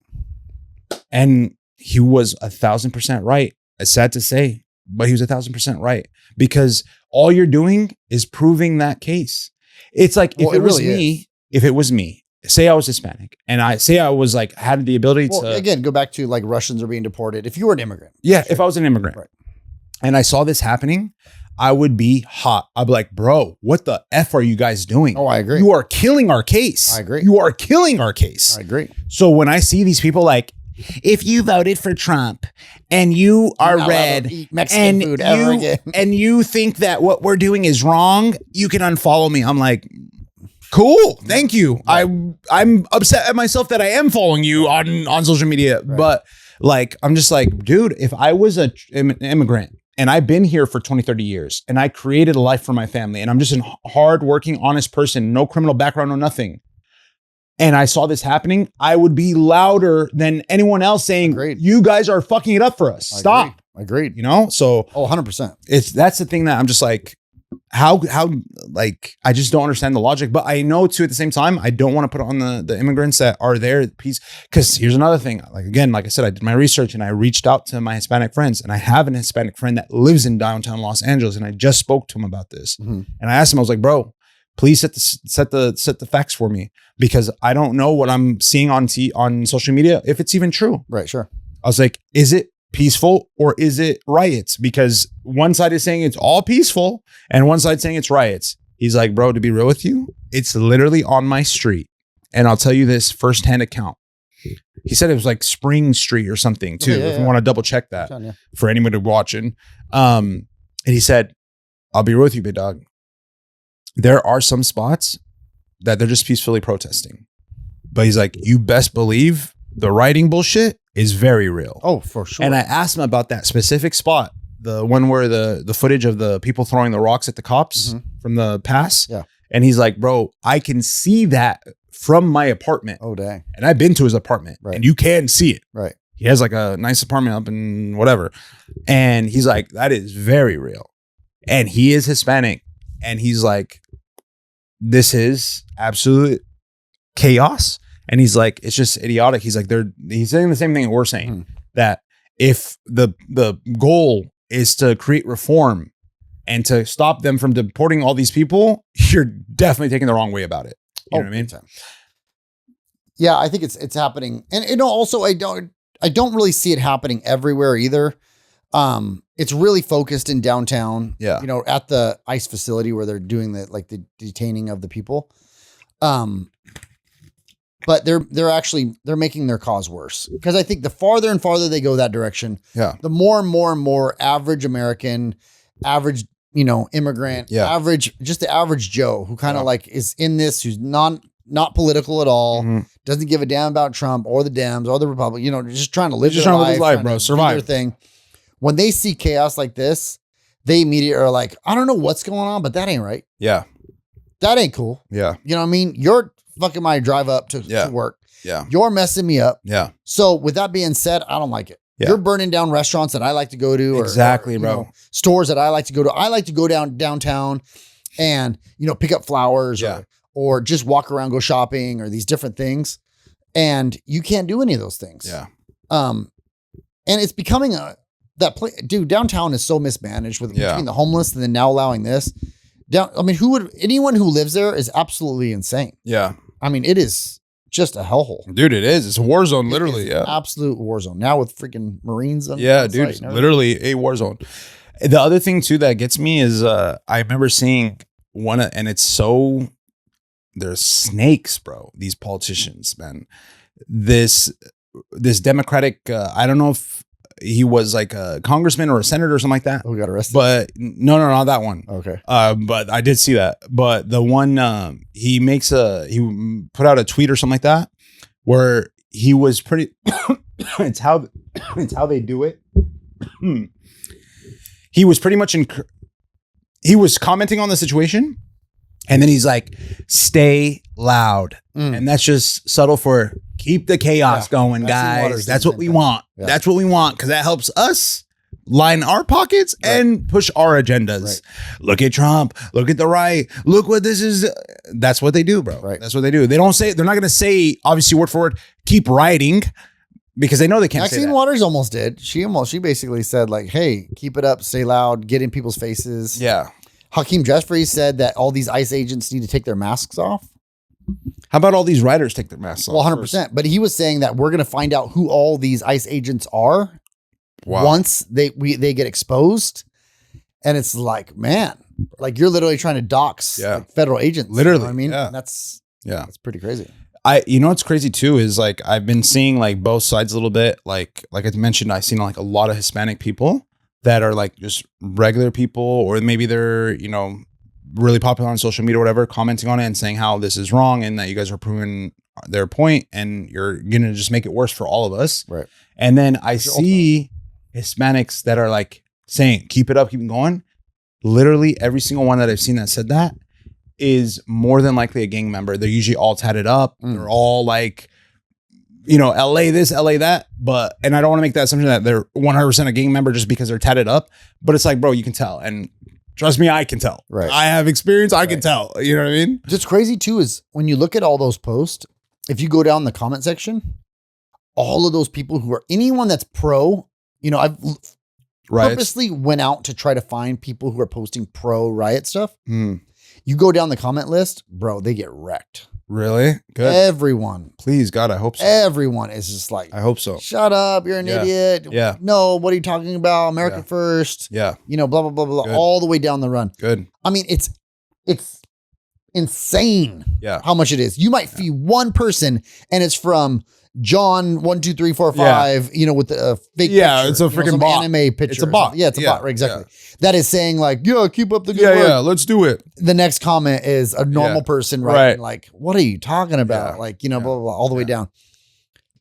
And he was 1,000% right. It's sad to say, but he was 1,000% right because all you're doing is proving that case. It's like if it was me, say I was Hispanic and I was like, had the ability to. Again, go back to like Russians are being deported. If you were an immigrant. Yeah. Sure. If I was an immigrant and I saw this happening, I would be hot. I'd be like, bro, what the F are you guys doing? Oh, I agree. You are killing our case. I agree. You are killing our case. I agree. So when I see these people like, if you voted for Trump and you are red Mexican food ever again. And you think that what we're doing is wrong, you can unfollow me. I'm like, cool. Thank you. I'm upset at myself that I am following you on social media. Right. But like, I'm just like, dude, if I was an immigrant and I've been here for 20, 30 years and I created a life for my family and I'm just a hardworking, honest person, no criminal background, no nothing. And I saw this happening, I would be louder than anyone else saying, agreed. You guys are fucking it up for us. Stop. Agreed. You know? So 100%. That's the thing that I'm just like, how like, I just don't understand the logic. But I know too, at the same time, I don't want to put on the immigrants that are there. Because here's another thing. Like, again, like I said, I did my research and I reached out to my Hispanic friends. And I have an Hispanic friend that lives in downtown Los Angeles. And I just spoke to him about this. Mm-hmm. And I asked him, I was like, bro, please set the facts for me because I don't know what I'm seeing on social media if it's even true. Right, sure. I was like, is it peaceful or is it riots? Because one side is saying it's all peaceful and one side saying it's riots. He's like, bro, to be real with you, it's literally on my street. And I'll tell you this firsthand account. He said it was like Spring Street or something too. If you want to double check that for anybody watching. And he said, I'll be real with you, big dog. There are some spots that they're just peacefully protesting. But he's like, you best believe the rioting bullshit is very real. Oh, for sure. And I asked him about that specific spot, the one where the footage of the people throwing the rocks at the cops from the pass. Yeah. And he's like, bro, I can see that from my apartment. Oh, dang. And I've been to his apartment and you can see it. Right. He has like a nice apartment up in whatever. And he's like, that is very real. And he is Hispanic. And he's like, this is absolute chaos. And he's like, it's just idiotic. He's like, he's saying the same thing that we're saying, that if the goal is to create reform and to stop them from deporting all these people, you're definitely taking the wrong way about it. You know what I mean? Yeah, I think it's happening. And also I don't really see it happening everywhere either. It's really focused in downtown, at the ICE facility where they're doing the detaining of the people. But they're making their cause worse because I think the farther and farther they go that direction, the more and more and more average American, average, immigrant, just the average Joe who kind of like is in this, who's not political at all, doesn't give a damn about Trump or the Dems or the Republic, just trying to live their life, bro, survive their thing. When they see chaos like this, they immediately are like, I don't know what's going on, but that ain't right. Yeah. That ain't cool. Yeah. You know what I mean? You're fucking my drive up to work. Yeah. You're messing me up. Yeah. So with that being said, I don't like it. Yeah. You're burning down restaurants that I like to go to. Exactly, bro. Stores that I like to go to. I like to go downtown and, pick up flowers or just walk around, go shopping or these different things. And you can't do any of those things. Yeah. And it's becoming downtown is so mismanaged between the homeless and then now allowing this. Anyone who lives there is absolutely insane. Yeah. I mean, it is just a hellhole. Dude, it is. It's a war zone, literally. Yeah. Absolute war zone. Now with freaking Marines. Dude, it's literally a war zone. The other thing too that gets me is I remember seeing and it's so, there's snakes, bro. These politicians, man. This Democratic, I don't know if he was like a congressman or a senator or something like that. Oh, he got arrested? But no, not that one. Okay. But I did see that. But the one, he put out a tweet or something like that where he was pretty, it's how they do it. He was pretty much he was commenting on the situation and then he's like, stay loud. And that's just subtle for keep the chaos going, guys. That's what we want. Yeah. That's what we want because that helps us line our pockets and push our agendas. Right. Look at Trump. Look at the right. Look what this is. That's what they do, bro. Right. That's what they do. They don't say, they're not going to say, obviously, word for word, keep rioting, because they know they can't say Maxine that. Waters almost did. She basically said like, hey, keep it up, stay loud, get in people's faces. Yeah. Hakeem Jeffries said that all these ICE agents need to take their masks off. How about all these writers take their masks off? Well, 100%. But he was saying that we're going to find out who all these ICE agents are once they get exposed. And it's like, man, like you're literally trying to dox like federal agents. Literally. You know what I mean? Yeah. That's pretty crazy. You know what's crazy too is like I've been seeing like both sides a little bit. Like I mentioned, I've seen like a lot of Hispanic people that are like just regular people, or maybe they're, you know, really popular on social media or whatever, commenting on it and saying how this is wrong and that you guys are proving their point and you're gonna just make it worse for all of us. Right. And then I see Hispanics that are like saying, keep it up, keep it going. Literally every single one that I've seen that said that is more than likely a gang member. They're usually all tatted up. They're all like, you know, LA this, LA that. But, and I don't want to make that assumption that they're 100% a gang member just because they're tatted up. But it's like, bro, you can tell. And trust me, I can tell. Right. I have experience. I can tell. You know what I mean? What's crazy too is when you look at all those posts, if you go down the comment section, all of those people who are anyone that's pro, you know, I've purposely went out to try to find people who are posting pro riot stuff. You go down the comment list, bro, they get wrecked. Really? Good. Everyone. Please, God, I hope so. Everyone is just like, I hope so. Shut up. You're an idiot. Yeah. No, what are you talking about? America first. Yeah. You know, blah, blah, blah, blah, all the way down the run. Good. I mean, it's insane how much it is. You might see one person and it's from John 1, 2, 3, 4, 5, you know, with a fake picture, it's a freaking bot. Anime picture. It's a bot. Yeah, it's a bot, right? Exactly. That is saying like, keep up the good work. Yeah, let's do it. The next comment is a normal person writing like, what are you talking about? Like, you know, blah, blah, blah, all the way down.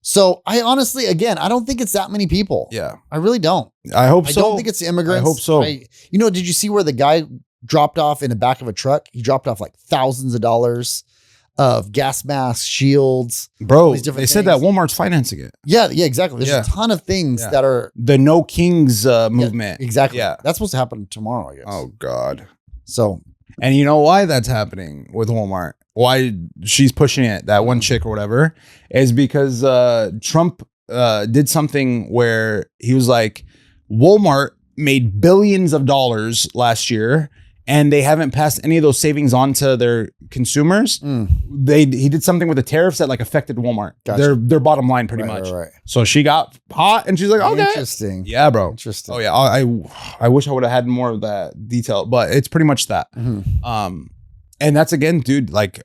So I honestly, again, I don't think it's that many people. Yeah. I really don't. I hope so. I don't think it's the immigrants. I hope so. You know, did you see where the guy dropped off in the back of a truck? He dropped off like thousands of dollars of gas masks, shields. Bro, they said that Walmart's financing it. Yeah, exactly. There's a ton of things that are the No Kings movement. Exactly. Yeah. That's supposed to happen tomorrow, I guess. Oh God. So, and you know why that's happening with Walmart? Why she's pushing it, that one chick or whatever, is because Trump did something where he was like, Walmart made billions of dollars last year and they haven't passed any of those savings on to their consumers. He did something with the tariffs that like affected Walmart. Gotcha. Their bottom line pretty much. Right. So she got hot and she's like, okay. Interesting. Yeah, bro. Interesting. Oh yeah. I wish I would have had more of that detail, but it's pretty much that. And that's again, dude, like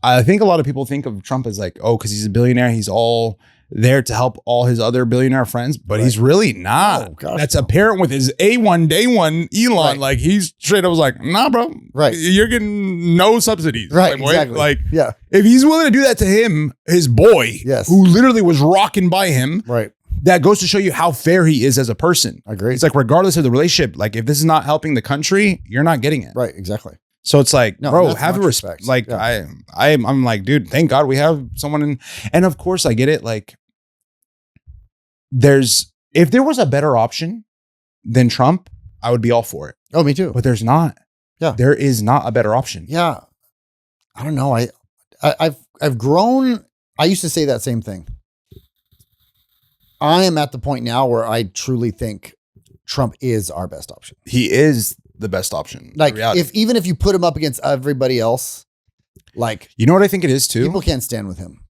I think a lot of people think of Trump as like, oh, because he's a billionaire, he's all there to help all his other billionaire friends, but he's really not. Oh, gosh, that's apparent with his A1 day one Elon. Like he's straight up was like, nah, bro. Right. You're getting no subsidies. Right. Exactly. Like, if he's willing to do that to him, his boy, who literally was rocking by him. Right. That goes to show you how fair he is as a person. I agree. It's like, regardless of the relationship, like if this is not helping the country, you're not getting it. Right. Exactly. So it's like, no, bro, have the respect. Like I'm like, dude, thank God we have someone in, and of course I get it. Like if there was a better option than Trump, I would be all for it. Oh, me too. But there's not. Yeah. There is not a better option. Yeah. I don't know. I've grown. I used to say that same thing. I am at the point now where I truly think Trump is our best option. He is the best option. Like even if you put him up against everybody else, like, you know what I think it is too? People can't stand with him.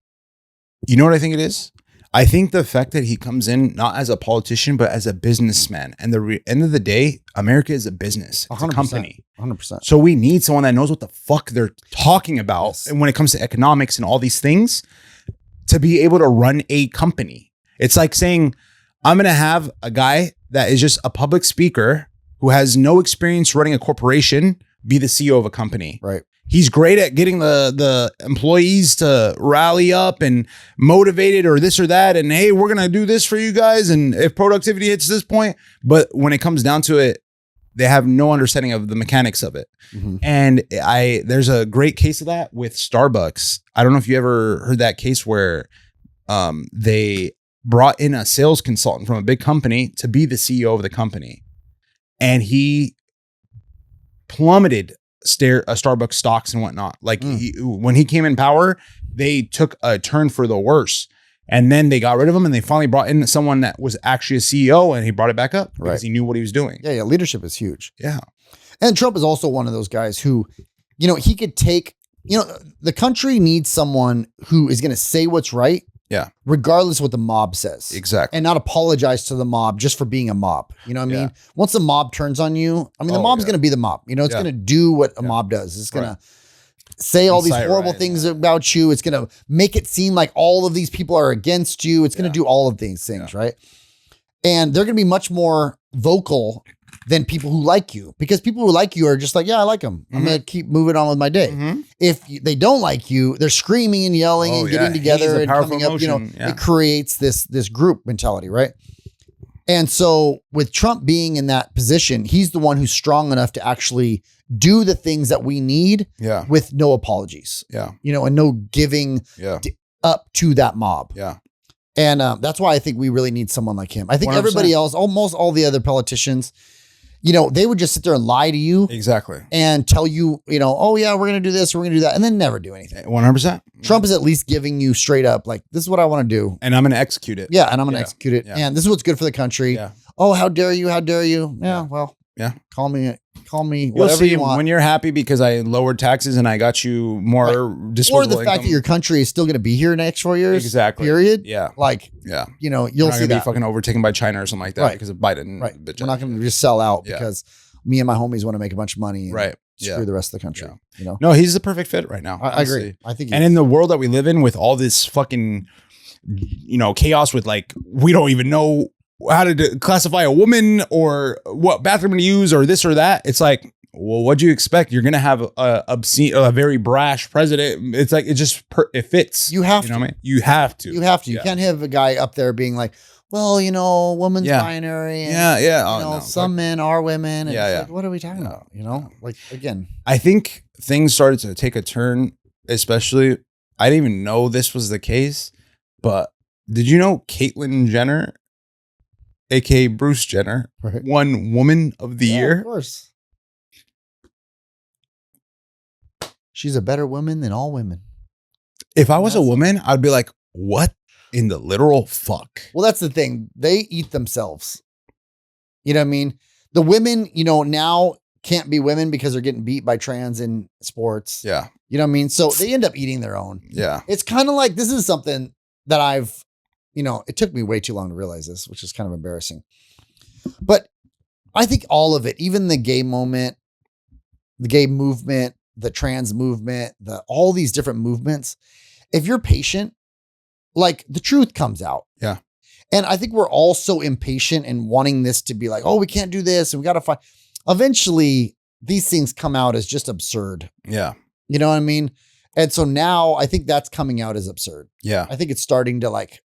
You know what I think it is? I think the fact that he comes in not as a politician, but as a businessman. And the end of the day, America is a business. It's a company. 100%. So we need someone that knows what the fuck they're talking about. And when it comes to economics and all these things, to be able to run a company. It's like saying, I'm going to have a guy that is just a public speaker who has no experience running a corporation be the CEO of a company. Right. He's great at getting the employees to rally up and motivated or this or that. And hey, we're going to do this for you guys. And if productivity hits this point, but when it comes down to it, they have no understanding of the mechanics of it. And there's a great case of that with Starbucks. I don't know if you ever heard that case where they brought in a sales consultant from a big company to be the CEO of the company. And he plummeted Starbucks stocks and whatnot. Like when he came in power, they took a turn for the worse. And then they got rid of him and they finally brought in someone that was actually a CEO and he brought it back up because he knew what he was doing. Yeah. Leadership is huge. Yeah. And Trump is also one of those guys who, he could take, the country needs someone who is going to say what's right. Yeah. Regardless of what the mob says. Exactly. And not apologize to the mob just for being a mob. You know what I mean? Once the mob turns on you, the mob's going to be the mob. It's going to do what a mob does. It's going to say all these horrible things about you. It's going to make it seem like all of these people are against you. It's going to do all of these things, right? And they're going to be much more vocal than people who like you, because people who like you are just like, yeah, I like them. I'm going to keep moving on with my day. If they don't like you, they're screaming and yelling and getting together and coming up, it creates this group mentality, right? And so with Trump being in that position, he's the one who's strong enough to actually do the things that we need with no apologies. Yeah. And no giving up to that mob. Yeah. And that's why I think we really need someone like him. I think 100%. Everybody else, almost all the other politicians, they would just sit there and lie to you. Exactly. And tell you, oh yeah, we're going to do this, we're going to do that. And then never do anything. 100%. Trump is at least giving you straight up, like, this is what I want to do. And I'm going to execute it. Yeah. And I'm going to execute it. Yeah. And this is what's good for the country. Yeah. Oh, how dare you? How dare you? Yeah. Well, call me whatever you want. When you're happy because I lowered taxes and I got you more disposable or the fact that your country is still going to be here next 4 years. Exactly. Period. Yeah. Like, you'll see that. Be fucking overtaken by China or something like that because of Biden. Right. We're not going to just sell out because me and my homies want to make a bunch of money. And screw the rest of the country. No, he's the perfect fit right now. I agree. I think. And in the world that we live in with all this fucking, chaos with like, we don't even know how to classify a woman or what bathroom to use or this or that. It's like, well, what do you expect? You're going to have a very brash president. It's like, it fits. You have to. You know what I mean? You have to. You have to. You can't have a guy up there being like, well, woman's binary. And, some men are women. And like, what are we talking about? Like, again. I think things started to take a turn, especially, I didn't even know this was the case, but did you know Caitlyn Jenner, aka Bruce Jenner, won Woman of the Year? Of course. She's a better woman than all women. If I was a woman, I'd be like, what in the literal fuck? Well, that's the thing. They eat themselves. You know what I mean? The women, now can't be women because they're getting beat by trans in sports. Yeah. You know what I mean? So they end up eating their own. Yeah. It's kind of like, this is something that I've, it took me way too long to realize this, which is kind of embarrassing. But I think all of it, even the gay moment, the gay movement, the trans movement, all these different movements, if you're patient, like, the truth comes out. Yeah. And I think we're all so impatient and wanting this to be like, oh, we can't do this and we got to fight. Eventually, these things come out as just absurd. Yeah. You know what I mean? And so now I think that's coming out as absurd. Yeah. I think it's starting to like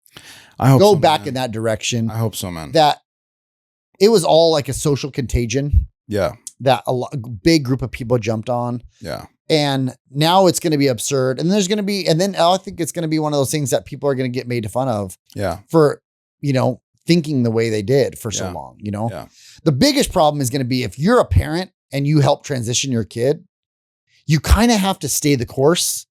go back in that direction. I hope so, man. That it was all like a social contagion. Yeah. That a big group of people jumped on. Yeah. And now it's going to be absurd. And there's going to be, and then I think it's going to be one of those things that people are going to get made fun of. Yeah. For, thinking the way they did for so long, Yeah. The biggest problem is going to be if you're a parent and you help transition your kid, you kind of have to stay the course,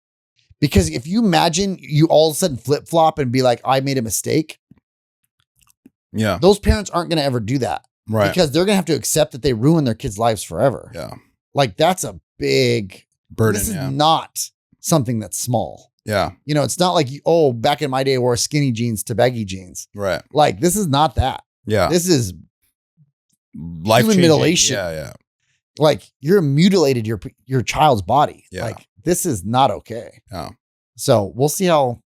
because if you imagine you all of a sudden flip flop and be like, I made a mistake. Yeah. Those parents aren't going to ever do that. Right. Because they're going to have to accept that they ruin their kids' lives forever. Yeah. Like, that's a big burden. This is not something that's small. Yeah. It's not like, back in my day I wore skinny jeans to baggy jeans. Right. Like, this is not that. Yeah. This is life human mutilation. Yeah. Yeah. Like, you're mutilated your child's body. Yeah. Like, this is not okay. Yeah. So we'll see how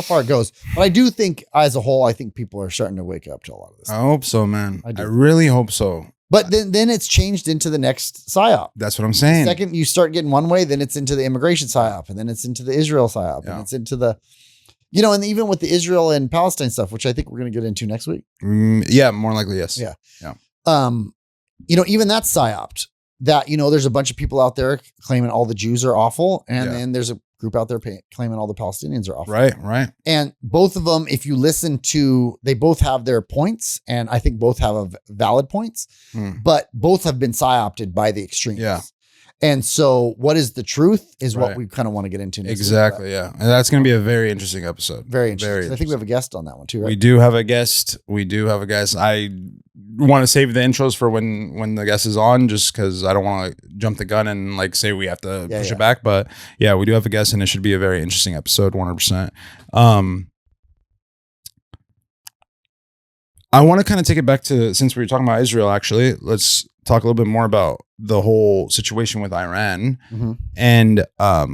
far it goes. But I do think as a whole, I think people are starting to wake up to a lot of this. I hope so, man. I really hope so. But then it's changed into the next psyop. That's what I'm saying. The second you start getting one way, then it's into the immigration psyop, and then it's into the Israel psyop, and it's into the, and even with the Israel and Palestine stuff, which I think we're going to get into next week. Yeah, more likely, yes. Yeah. Yeah. Even that's psyoped. that, there's a bunch of people out there claiming all the Jews are awful. And then there's a group out there claiming all the Palestinians are awful. Right. And both of them, if you listen to, they both have their points. And I think both have valid points, but both have been psyopted by the extremes. Yeah. And so what is the truth is what we kind of want to get into next exactly. week. Yeah. And that's going to be a very interesting episode. Very interesting. I think we have a guest on that one too, right? We do have a guest. I want to save the intros for when the guest is on, just because I don't want to jump the gun and like say we have to push it back. But yeah, we do have a guest and it should be a very interesting episode, 100%. I want to kind of take it back to, since we were talking about Israel, actually, let's talk a little bit more about the whole situation with Iran. And I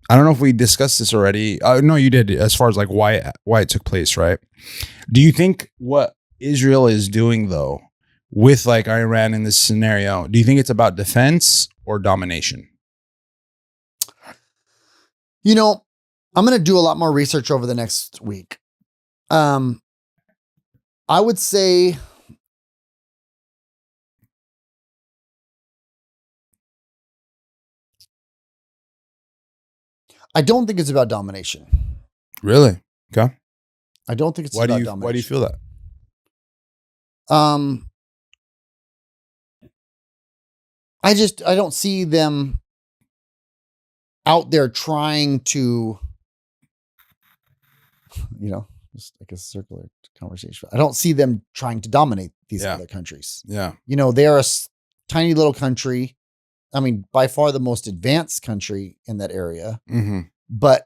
don't know if we discussed this already. No, you did, as far as like why it took place, right? Do you think what Israel is doing though with like Iran in this scenario, do you think it's about defense or domination? I'm going to do a lot more research over the next week. I would say I don't think it's about domination. Really? Okay. I don't think it's about domination. Why do you feel that? I don't see them out there trying to, just like a circular conversation. I don't see them trying to dominate these other countries. Yeah. They're a tiny little country. I mean, by far the most advanced country in that area, but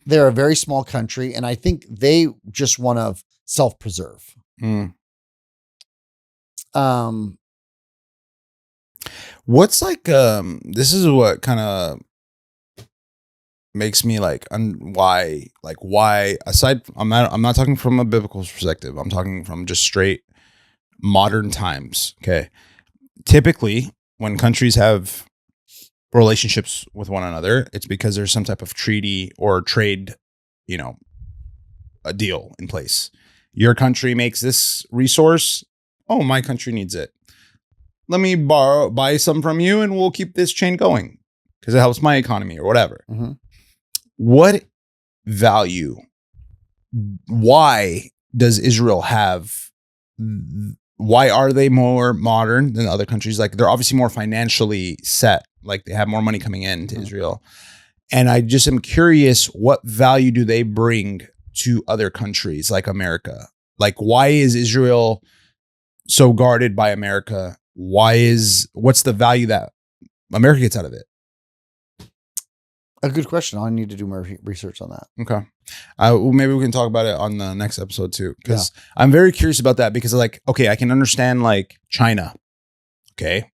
they're a very small country. And I think they just want to self-preserve. What's like, this is what kind of makes me like, why aside, I'm not talking from a biblical perspective. I'm talking from just straight modern times. Okay. Typically, when countries have relationships with one another, it's because there's some type of treaty or trade, a deal in place. Your country makes this resource. Oh, my country needs it. Let me buy some from you and we'll keep this chain going because it helps my economy or whatever. What value? Why does Israel have? Why are they more modern than other countries? Like they're obviously more financially set. Like they have more money coming in to Israel. And I just am curious, what value do they bring to other countries like America? Like why is Israel so guarded by America? What's the value that America gets out of it? A good question. I need to do more research on that. Okay. Well, maybe we can talk about it on the next episode too. Because I'm very curious about that because like, okay, I can understand like China. Okay.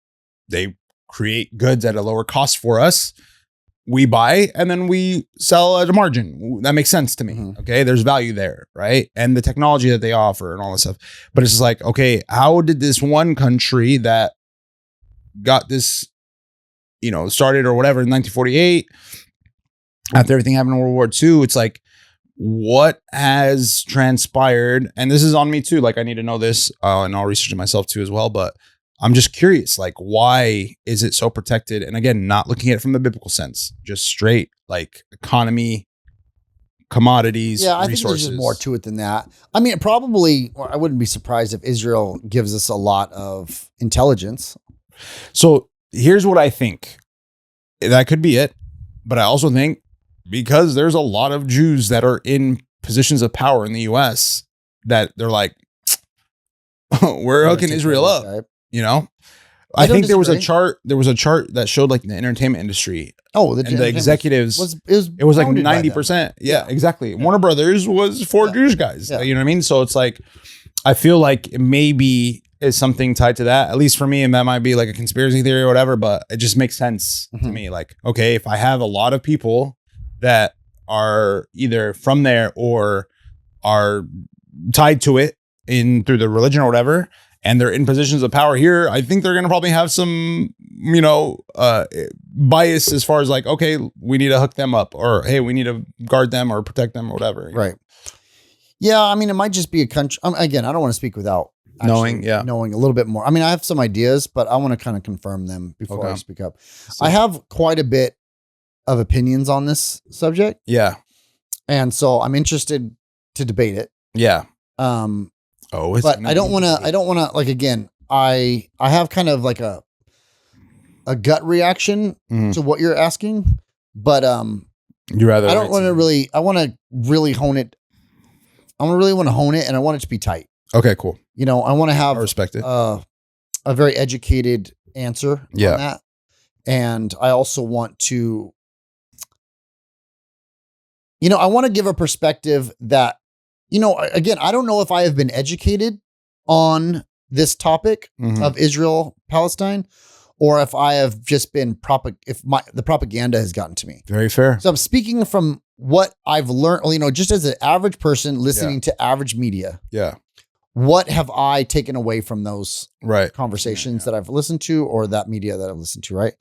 They create goods at a lower cost for us. We buy and then we sell at a margin. That makes sense to me. Okay. There's value there. Right. And the technology that they offer and all this stuff. But it's just like, okay, how did this one country that got this, started or whatever in 1948, after everything happened in World War II, it's like, what has transpired? And this is on me too. Like I need to know this and I'll research it myself too as well. But I'm just curious, like, why is it so protected? And again, not looking at it from the biblical sense, just straight like economy, commodities, I resources. think there's just more to it than that. I mean, I wouldn't be surprised if Israel gives us a lot of intelligence. So here's what I think. That could be it. But I also think because there's a lot of Jews that are in positions of power in the US that they're like, we're hooking Israel up, right? I think there was a chart that showed like the entertainment industry. Oh, the executives it was like 90%. Yeah, exactly. Yeah. Warner Brothers was for Jewish guys. Yeah. You know what I mean? So it's like, I feel like maybe is something tied to that, at least for me, and that might be like a conspiracy theory or whatever, but it just makes sense to me. Like, okay, if I have a lot of people that are either from there or are tied to it through the religion or whatever, and they're in positions of power here, I think they're going to probably have some, bias as far as like, okay, we need to hook them up, or hey, we need to guard them or protect them or whatever. Right. Yeah. I mean, it might just be a country. Again, I don't want to speak without knowing a little bit more. I mean, I have some ideas, but I want to kind of confirm them before I speak up. So, I have quite a bit of opinions on this subject. Yeah. And so I'm interested to debate it. Yeah. But I don't want to, like, again, I have kind of like a gut reaction to what you're asking, but, you rather, I don't want to really, I want to really hone it. I really want to hone it, and I want it to be tight. Okay, cool. You know, I want to have I respect it. A very educated answer on that. And I also want to, you know, I want to give a perspective that, you know, again, I don't know if I have been educated on this topic of Israel, Palestine, or if I have just been the propaganda has gotten to me. Very fair. So I'm speaking from what I've learned, you know, just as an average person listening to average media. Yeah. What have I taken away from those conversations that I've listened to, or that media that I've listened to, right?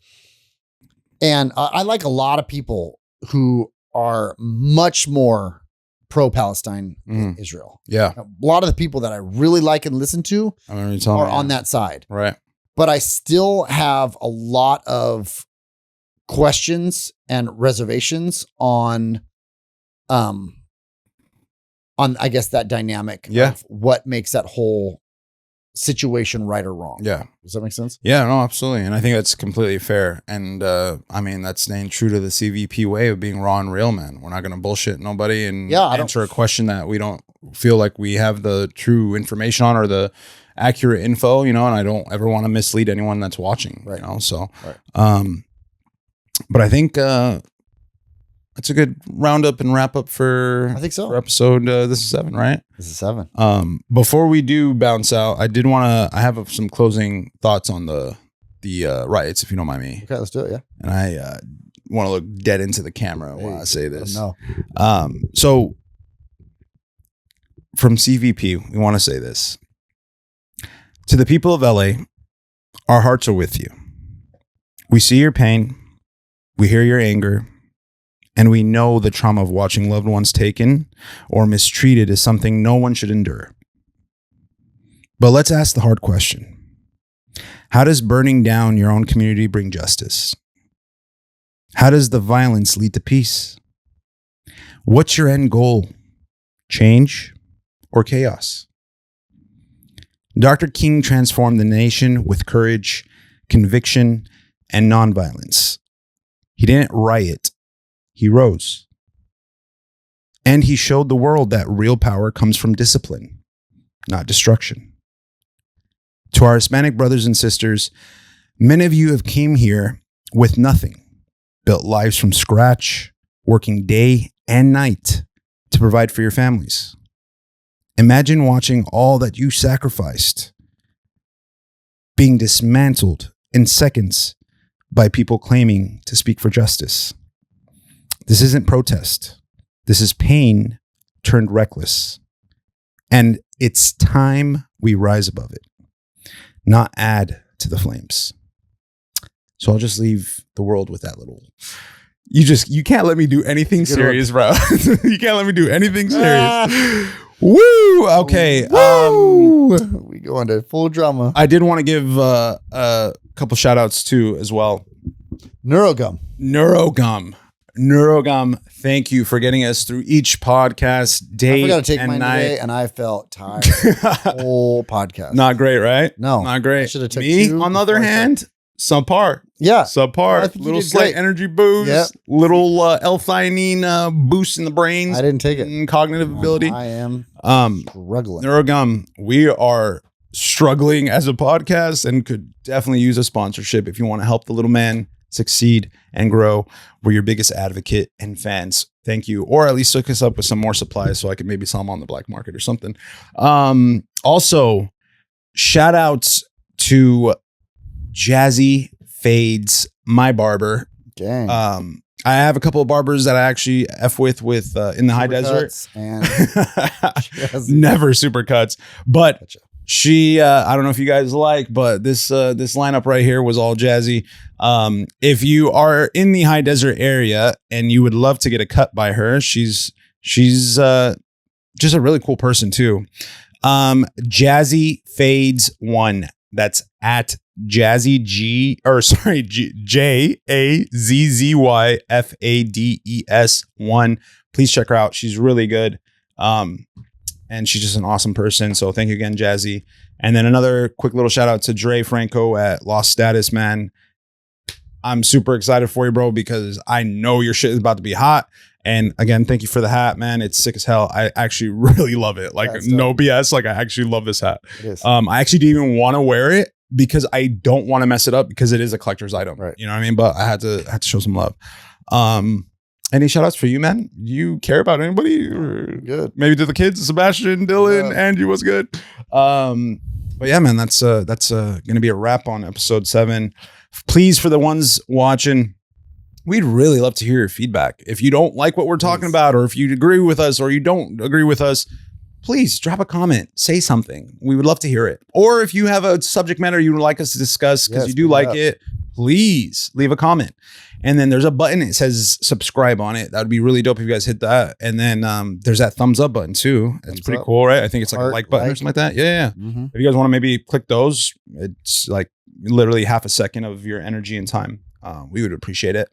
And I like a lot of people who are much more pro-Palestine than Israel. Yeah. A lot of the people that I really like and listen to are on that side. Right. But I still have a lot of questions and reservations on I guess that dynamic of what makes that whole situation right or wrong. Yeah. Does that make sense? Yeah, no, absolutely. And I think that's completely fair. And I mean, that's staying true to the CVP way of being raw and real, man. We're not going to bullshit nobody and answer a question that we don't feel like we have the true information on or the accurate info, you know, and I don't ever want to mislead anyone that's watching, you know? So, but I think that's a good roundup and wrap up for, I think so, for episode, this is 7, right? This is 7. Before we do bounce out, I have some closing thoughts on the riots, if you don't mind me. Okay, let's do it. Yeah. And I want to look dead into the camera while I say this. No. So from CVP, we want to say this. To the people of LA, our hearts are with you. We see your pain. We hear your anger. And we know the trauma of watching loved ones taken or mistreated is something no one should endure. But let's ask the hard question. How does burning down your own community bring justice? How does the violence lead to peace? What's your end goal? Change or chaos? Dr. King transformed the nation with courage, conviction, and nonviolence. He didn't riot. He rose. And he showed the world that real power comes from discipline, not destruction. To our Hispanic brothers and sisters, many of you have came here with nothing, built lives from scratch, working day and night to provide for your families. Imagine watching all that you sacrificed being dismantled in seconds by people claiming to speak for justice. This isn't protest. This is pain turned reckless. And it's time we rise above it, not add to the flames. So I'll just leave the world with that little... You can't let me do anything serious, bro. You can't let me do anything serious. Woo! Okay. Woo! We go into full drama. I did want to give a couple shout outs too as well. Neurogum, thank you for getting us through each podcast day I forgot to take and mine night. Today, and I felt tired. Whole podcast. Not great, right? No, not great. I should have took me. 2 On the other hand, subpar. Yeah, subpar. Little slight energy boost. Yep. Little L-theanine boost in the brains. I didn't take it. And cognitive ability. I am struggling. Neurogum. We are struggling as a podcast and could definitely use a sponsorship if you want to help the little man succeed and grow. We're your biggest advocate and fans. Thank you. Or at least hook us up with some more supplies so I can maybe sell them on the black market or something. Also, shout outs to Jazzy Fades, my barber. Dang. I have a couple of barbers that I actually F with in the high desert. And never supercuts. But gotcha. She, I don't know if you guys like, but this lineup right here was all Jazzy. If you are in the high desert area and you would love to get a cut by her, she's just a really cool person too. Jazzy Fades 1. That's at Jazzy JAZZYFADES 1. Please check her out. She's really good. And she's just an awesome person. So thank you again, Jazzy. And then another quick little shout out to Dre Franco at Lost Status, man. I'm super excited for you, bro, because I know your shit is about to be hot. And again, thank you for the hat, man. It's sick as hell. I actually really love it. Like, no BS. Like, I actually love this hat. It is. I actually didn't even want to wear it because I don't want to mess it up because it is a collector's item. Right. You know what I mean? But I had to show some love. Any shout outs for you, man? You care about anybody? Or good. Maybe to the kids, Sebastian, Dylan, Andrew, what's good? But yeah, man, that's gonna be a wrap on episode 7. Please, for the ones watching, we'd really love to hear your feedback. If you don't like what we're talking about, or if you agree with us or you don't agree with us, please drop a comment, say something. We would love to hear it. Or if you have a subject matter you would like us to discuss because you do like it, please leave a comment. And then there's a button, it says subscribe on it. That would be really dope if you guys hit that. And then there's that thumbs up button too. It's pretty cool, right? I think it's like a like button or something like that. Yeah. Mm-hmm. If you guys want to maybe click those, it's like literally half a second of your energy and time. We would appreciate it.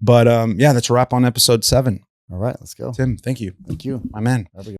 But yeah, that's a wrap on episode 7. All right, let's go. Tim, thank you. Thank you. My man. There we go.